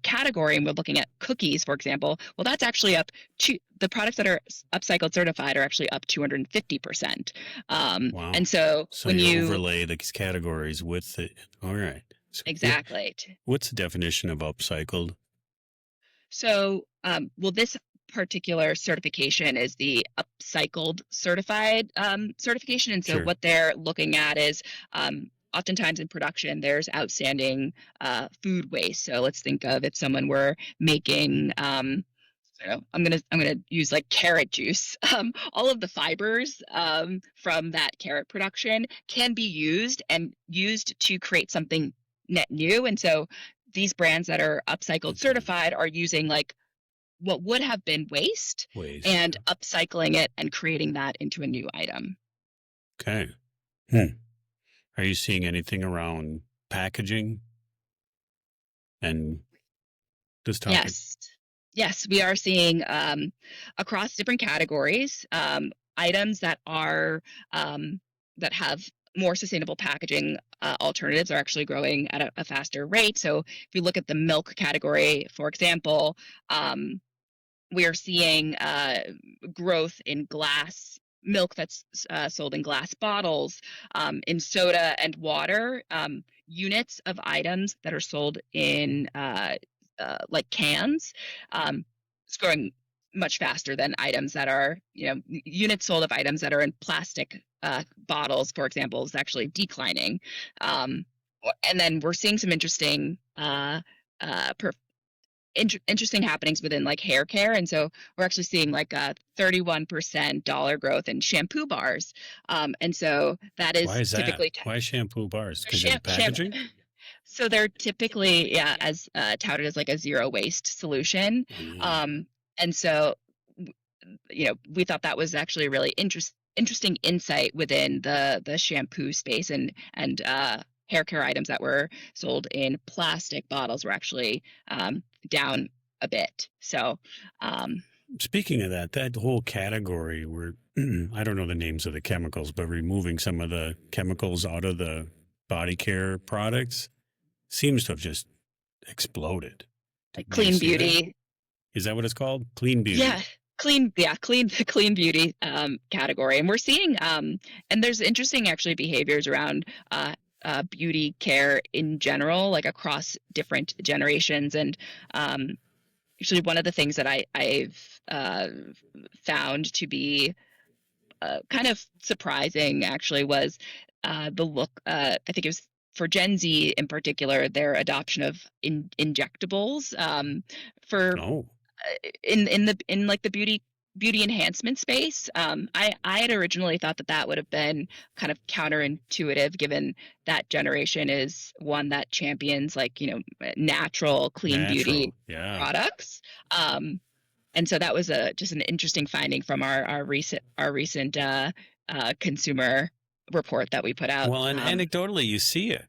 category, and we're looking at cookies, for example, well, that's actually up to the products that are upcycled certified are actually up 250%. Wow. And so when you overlay these categories with it. All right. So exactly. What's the definition of upcycled? So, this particular certification is the upcycled certified certification. And so Sure. what they're looking at is oftentimes in production, there's outstanding food waste. So let's think of if someone were making I'm gonna use like carrot juice. All of the fibers from that carrot production can be used to create something net new. And so these brands that are upcycled certified are using like what would have been waste and upcycling it and creating that into a new item. Okay. Are you seeing anything around packaging and this topic? Yes, we are seeing across different categories items that are that have more sustainable packaging alternatives are actually growing at a faster rate. So if you look at the milk category, for example, we are seeing growth in glass milk that's sold in glass bottles, in soda and water, units of items that are sold in like cans. It's growing much faster than items that are, units sold of items that are in plastic bottles, for example, is actually declining. And then we're seeing some interesting interesting happenings within like hair care. And so we're actually seeing like a 31% dollar growth in shampoo bars. And so that is, why is typically that? Why shampoo bars? Because of the packaging? So they're typically, as touted as like a zero waste solution. And so, we thought that was actually a really interesting insight within the shampoo space, and hair care items that were sold in plastic bottles were actually down a bit. So, speaking of that whole category where I don't know the names of the chemicals, but removing some of the chemicals out of the body care products seems to have just exploded. Like clean beauty. Is that what it's called? Clean beauty. Yeah. Clean beauty category. And we're seeing and there's interesting actually behaviors around beauty care in general, like across different generations. And actually one of the things that I've found to be kind of surprising actually was the look, I think it was for Gen Z in particular, their adoption of injectables for Oh, in like the beauty enhancement space. I had originally thought that that would have been kind of counterintuitive, given that generation is one that champions like natural, clean beauty natural. Yeah. products. And so that was just an interesting finding from our recent consumer report that we put out. Well, and anecdotally, you see it.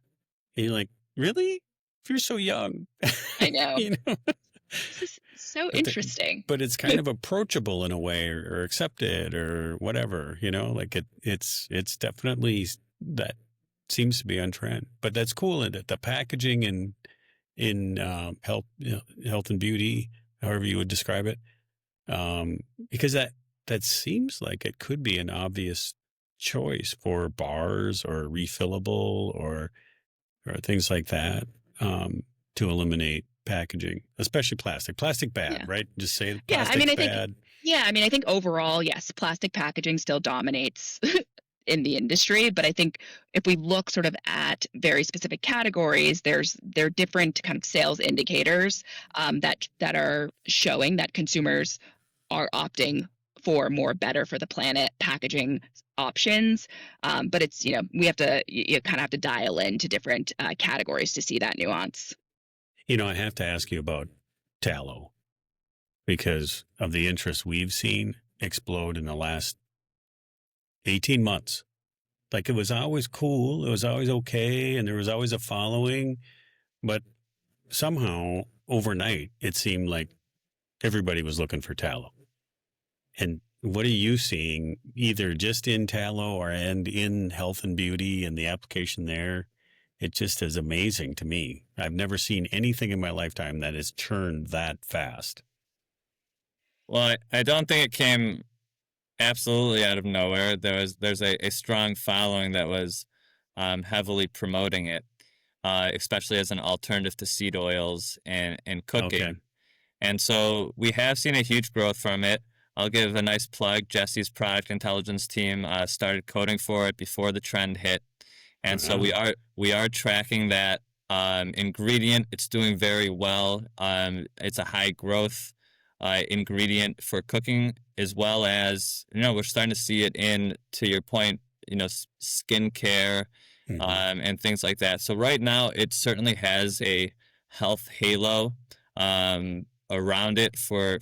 And you're like, really? If you're so young, I know. you know, This is so but, interesting. but it's kind of approachable in a way, or accepted, or whatever. Like it's definitely that seems to be on trend. But that's cool. And the packaging and in health, health and beauty, however you would describe it, because that seems like it could be an obvious choice for bars or refillable or things like that, to eliminate packaging, especially plastic. Plastic bad, Yeah. right? Just say Yeah, I mean, plastic's I think bad. yeah, I mean, I think overall, yes, plastic packaging still dominates in the industry, but I think if we look sort of at very specific categories, there are different kind of sales indicators that are showing that consumers are opting for more better for the planet packaging options. But it's we have to you kind of have to dial into different categories to see that nuance. I have to ask you about tallow because of the interest we've seen explode in the last 18 months. Like it was always cool, it was always okay, and there was always a following, but somehow overnight it seemed like everybody was looking for tallow. And what are you seeing either just in tallow and in health and beauty and the application there? It just is amazing to me. I've never seen anything in my lifetime that has churned that fast. Well, I don't think it came absolutely out of nowhere. There's a strong following that was heavily promoting it, especially as an alternative to seed oils and cooking. Okay. And so we have seen a huge growth from it. I'll give a nice plug. Jesse's product intelligence team started coding for it before the trend hit, and so we are tracking that ingredient. It's doing very well. It's a high growth ingredient for cooking, as well as we're starting to see it in, to your point, skincare and things like that. So right now, it certainly has a health halo around it for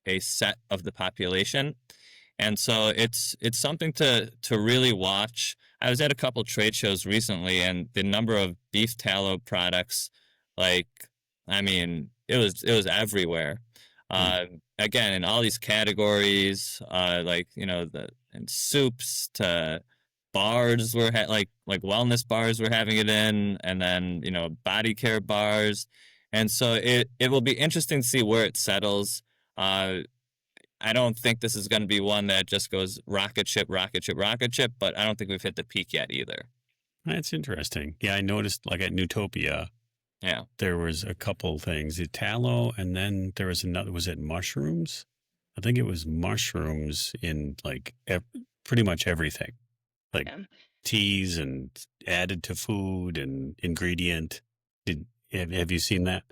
a set of the population, and so it's something to really watch. I was at a couple trade shows recently, and the number of beef tallow products, like, I mean, it was everywhere. Again, in all these categories, like and soups to bars were like wellness bars were having it in, and then body care bars, and so it will be interesting to see where it settles. I don't think this is going to be one that just goes rocket ship, rocket ship, rocket ship, but I don't think we've hit the peak yet either. That's interesting. Yeah, I noticed like at Newtopia, Yeah. there was a couple things, the tallow, and then there was another, was it mushrooms? I think it was mushrooms in like pretty much everything, like teas and added to food and ingredient. Have you seen that?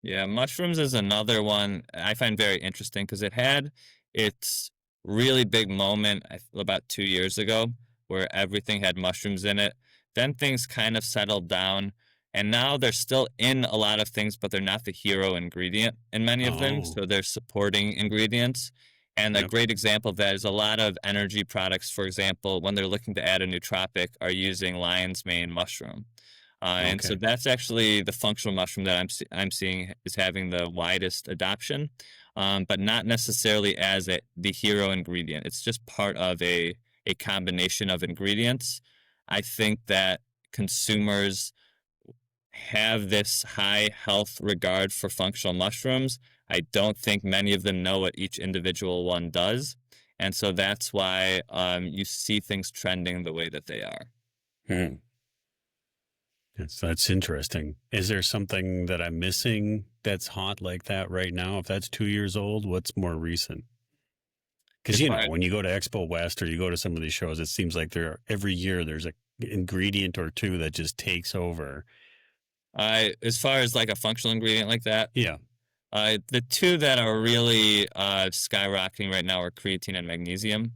Yeah, mushrooms is another one I find very interesting because it had its really big moment about 2 years ago where everything had mushrooms in it. Then things kind of settled down, and now they're still in a lot of things, but they're not the hero ingredient in many of them. So they're supporting ingredients. And a great example of that is a lot of energy products, for example, when they're looking to add a nootropic, are using lion's mane mushroom. And so that's actually the functional mushroom that I'm seeing is having the widest adoption, but not necessarily as the hero ingredient. It's just part of a combination of ingredients. I think that consumers have this high health regard for functional mushrooms. I don't think many of them know what each individual one does. And so that's why you see things trending the way that they are. That's interesting. Is there something that I'm missing that's hot like that right now? If that's 2 years old, what's more recent? Because when you go to Expo West or you go to some of these shows, it seems like every year there's a ingredient or two that just takes over? As far as like a functional ingredient like that, Yeah. the two that are really skyrocketing right now are creatine and magnesium.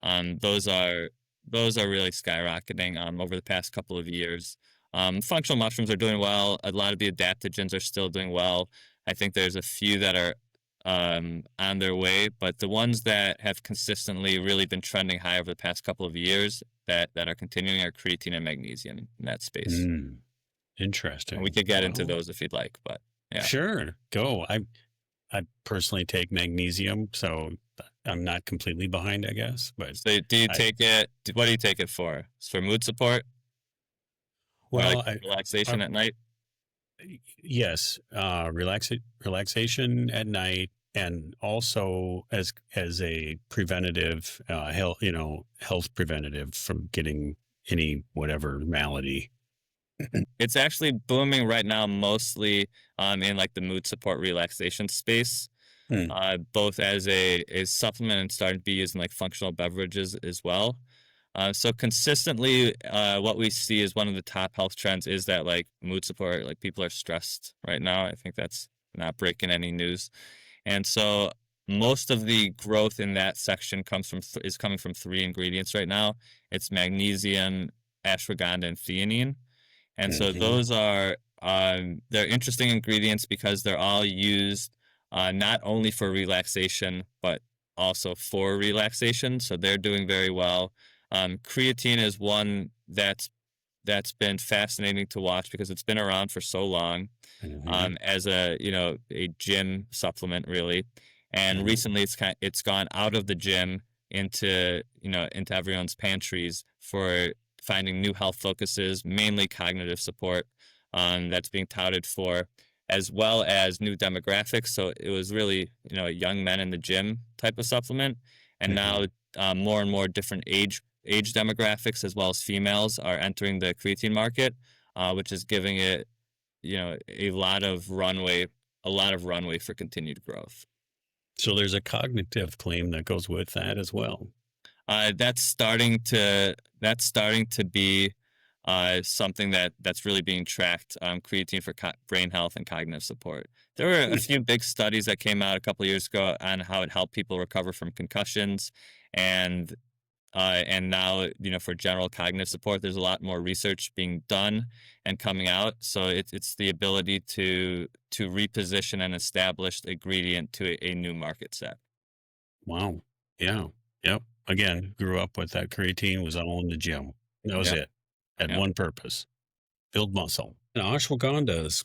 Those are really skyrocketing over the past couple of years. Functional mushrooms are doing well. A lot of the adaptogens are still doing well. I think there's a few that are on their way, but the ones that have consistently really been trending high over the past couple of years that are continuing are creatine and magnesium in that space. Mm, And we interesting. could get into Well, those if you'd like, but yeah. sure. Go. I personally take magnesium, so I'm not completely behind, I guess. But So do you I take it? What do you take it for? It's for mood support or like well, I relaxation at night? yes, relaxation at night, and also as a preventative health preventative from getting any whatever malady. It's actually booming right now, mostly in like the mood support relaxation space. Hmm. Both as a supplement and starting to be used in like functional beverages as well. So consistently, what we see is one of the top health trends is that like mood support, like people are stressed right now. I think that's not breaking any news. And so most of the growth in that section is coming from three ingredients right now. It's magnesium, ashwagandha, and theanine. And so Mhm. those are they're interesting ingredients because they're all used not only for relaxation but also for relaxation. So they're doing very well. Creatine is one that's been fascinating to watch because it's been around for so long Mhm. as a gym supplement really, and Mhm. recently it's gone out of the gym into everyone's pantries for finding new health focuses, mainly cognitive support, that's being touted for, as well as new demographics. So it was really young men in the gym type of supplement, and now Mhm. more and more different age demographics as well as females are entering the creatine market, which is giving it a lot of runway for continued growth. So there's a cognitive claim that goes with that as well. That's starting to be something that's really being tracked. Creatine for brain health and cognitive support. There were a Hmm. few big studies that came out a couple of years ago on how it helped people recover from concussions, and now, for general cognitive support, there's a lot more research being done and coming out. So it's the ability to reposition an established ingredient to a new market set. Wow. Yeah. Yep. Again, grew up with that creatine, was all in the gym. That was Yep, it. Had yep. one purpose: build muscle. Now, ashwagandha is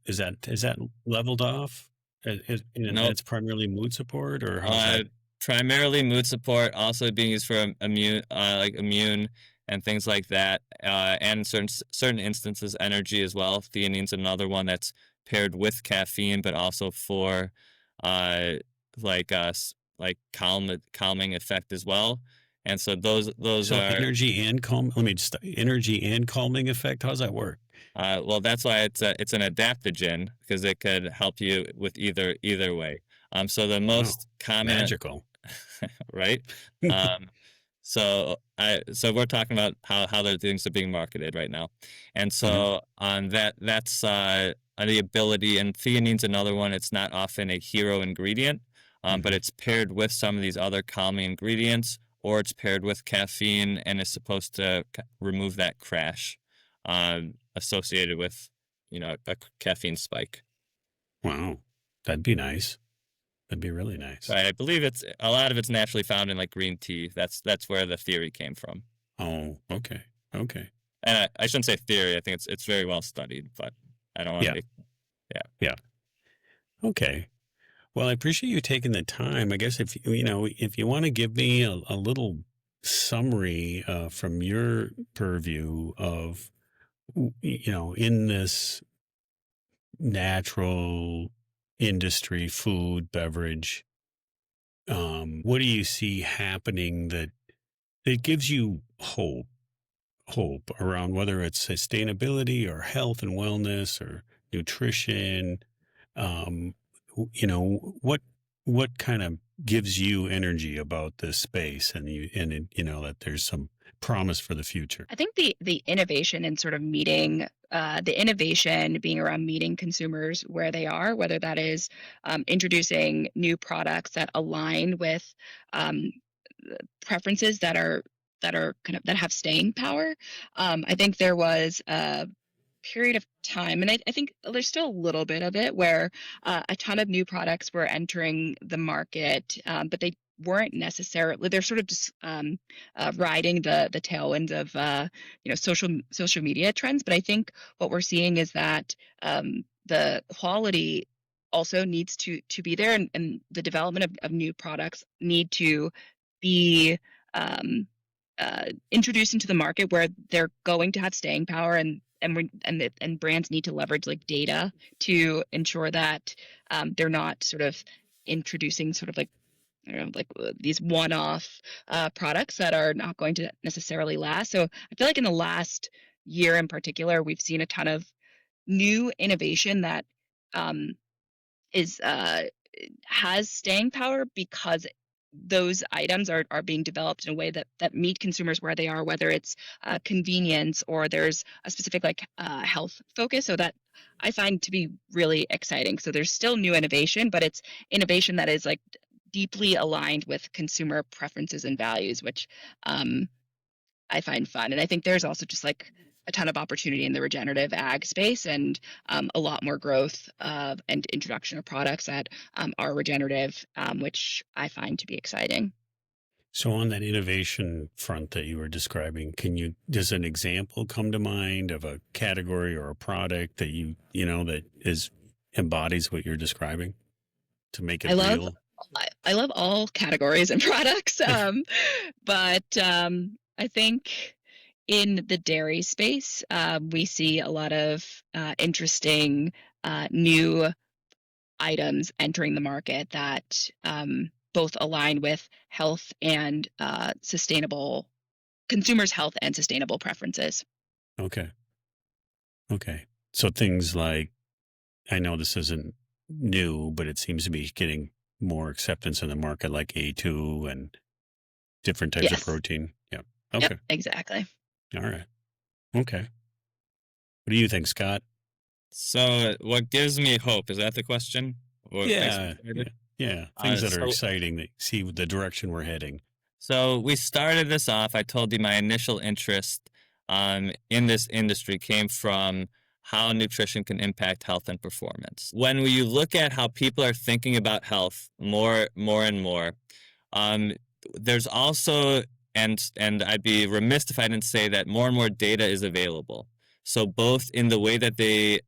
is that leveled off? And Nope. that's primarily mood support, or how's Uh, that? Primarily mood support, also being used for immune and things like that, and certain instances energy as well. Theanine's another one that's paired with caffeine, but also for uh like calming effect as well. And so those So are energy and calm. Let me just energy and calming effect. How's that work? well, that's why it's an adaptogen because it could help you with either way. So the Wow. most common Magical. right? Um, so we're talking about how the things are being marketed right now, and Mhm. so on that's the ability. And theanine's another one. It's not often a hero ingredient, but Mhm. it's paired with some of these other calming ingredients, or it's paired with caffeine and is supposed to remove that crash associated with a caffeine spike. Wow. That'd be nice. That'd be really nice. Right, I believe it's a lot of it's naturally found in like green tea. That's where the theory came from. Oh, okay. Okay. And I shouldn't say theory. I think it's very well studied, but I don't want to Yeah. be. Yeah. Yeah. Okay. Well, I appreciate you taking the time. I guess if you want to give me a little summary from your purview of, in this natural industry, food, beverage, what do you see happening that gives you hope around whether it's sustainability or health and wellness or nutrition? Um, what kind of gives you energy about this space, and that there's some promise for the future? I think the innovation and sort of meeting the innovation being around meeting consumers where they are, whether that is introducing new products that align with um, preferences that are kind of that have staying power. I think there was a period of time, and I think there's still a little bit of it where a ton of new products were entering the market, but they weren't necessarily. They're sort of just riding the tailwinds of social media trends. But I think what we're seeing is that the quality also needs to be there, and the development of new products need to be introduced into the market where they're going to have staying power, and brands need to leverage like data to ensure that they're not sort of introducing sort of like I don't know, like these one-off products that are not going to necessarily last. So I feel like in the last year in particular, we've seen a ton of new innovation that um, is has staying power because those items are being developed in a way that meet consumers where they are, whether it's convenience or there's a specific like health focus. So that I find to be really exciting. So there's still new innovation, but it's innovation that is like deeply aligned with consumer preferences and values, which I find fun. And I think there's also just like a ton of opportunity in the regenerative ag space, and a lot more growth and introduction of products that are regenerative, which I find to be exciting. So on that innovation front that you were describing, does an example come to mind of a category or a product that that embodies what you're describing to make I it love real? I love all categories and products, but I think in the dairy space, we see a lot of interesting new items entering the market that both align with health and sustainable consumers' health and sustainable preferences. Okay. Okay. So things like, I know this isn't new, but it seems to be getting more acceptance in the market, like A2 and different types of Yes. protein. Yeah. Yep. Okay. Exactly. All right. Okay. What do you think, Scott? So, what gives me hope? Is that the question? What makes me Yeah. Yeah. excited? Yeah. Things that are So, exciting that see the direction we're heading. so we started this off. I told you my initial interest in this industry came from how nutrition can impact health and performance. When you look at how people are thinking about health more and more, um, there's also and I'd be remiss if I didn't say that more and more data is available. So both in the way that they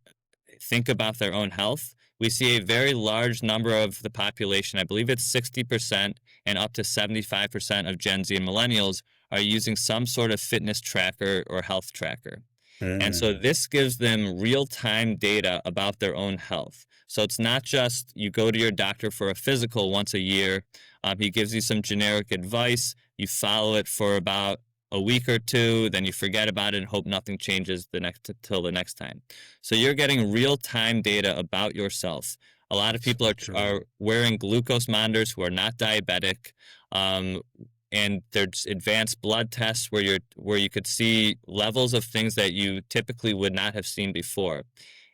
think about their own health, we see a very large number of the population, I believe it's 60% and up to 75% of Gen Z and millennials are using some sort of fitness tracker or health tracker. And so Mm. this gives them real-time data about their own health. So it's not just you go to your doctor for a physical once a year. He gives you some generic advice. You follow it for about a week or two, then you forget about it and hope nothing changes till the next time. So you're getting real-time data about yourself. A lot of people True. are wearing glucose monitors who are not diabetic. And there's advanced blood tests where you could see levels of things that you typically would not have seen before.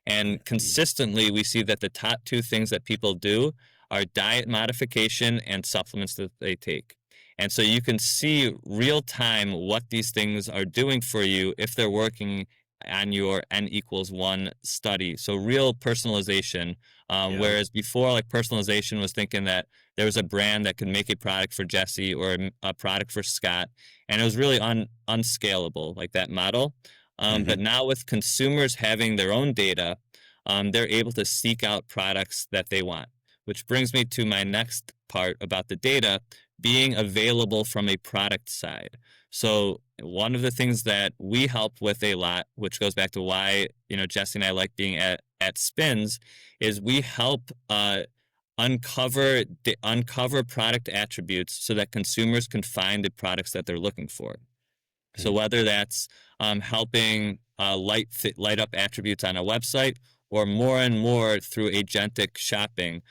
And consistently, we see that the top two things that people do are diet modification and supplements that they take. And so you can see real time what these things are doing for you if they're working on your N=1 study. So real personalization. Yeah. Whereas before, like personalization was thinking that there was a brand that could make a product for Jesse or a product for Scott, and it was really unscalable, like that model. But now with consumers having their own data, they're able to seek out products that they want, which brings me to my next part about the data being available from a product side. So one of the things that we help with a lot, which goes back to why Jesse and I like being at Spins, is we help uncover product attributes so that consumers can find the products that they're looking for. So whether that's helping light up attributes on a website, or more and more through agentic shopping,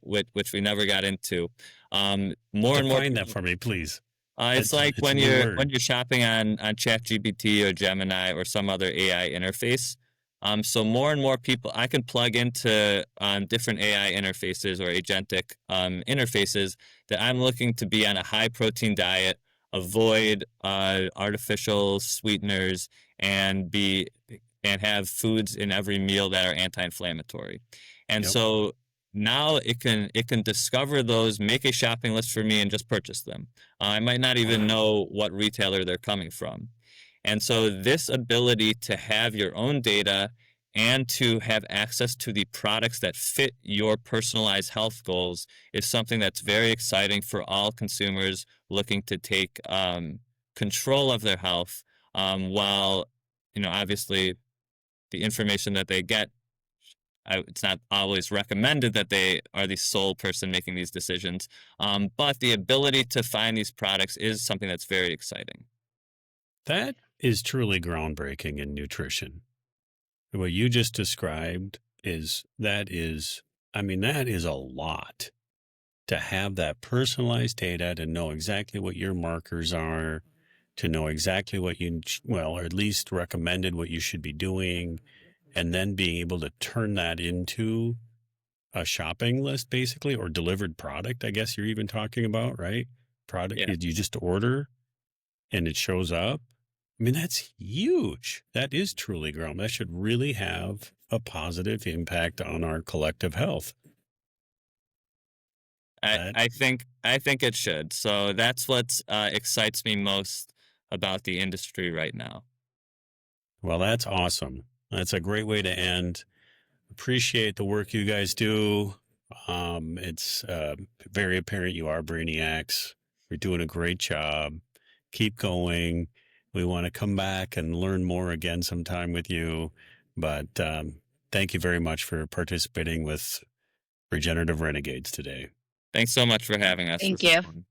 which we never got into. More and more Define that for me, please. It's like It's a new when word. you're shopping on ChatGPT or Gemini or some other AI interface. So more and more people, I can plug into different AI interfaces or agentic interfaces that I'm looking to be on a high protein diet, avoid artificial sweeteners, and be and have foods in every meal that are anti-inflammatory. And Yep. so now it can discover those, make a shopping list for me, and just purchase them. I might not even Wow. know what retailer they're coming from. And so this ability to have your own data and to have access to the products that fit your personalized health goals is something that's very exciting for all consumers looking to take control of their health, while, obviously the information that they get, it's not always recommended that they are the sole person making these decisions. But the ability to find these products is something that's very exciting. That is truly groundbreaking in nutrition. What you just described I mean, that is a lot to have that personalized data, to know exactly what your markers are, to know exactly what or at least recommended what you should be doing, and then being able to turn that into a shopping list, basically, or delivered product, I guess you're even talking about, right? Product, Yeah. you just order and it shows up. I mean, that's huge. That is truly ground. That should really have a positive impact on our collective health. I, That I think I think it should. So that's what excites me most about the industry right now. Well, that's awesome. That's a great way to end. Appreciate the work you guys do. It's very apparent you are brainiacs. You're doing a great job. Keep going. We want to come back and learn more again sometime with you. But thank you very much for participating with Regenerative Renegades today. Thanks so much for having us. Thank This was you. fun.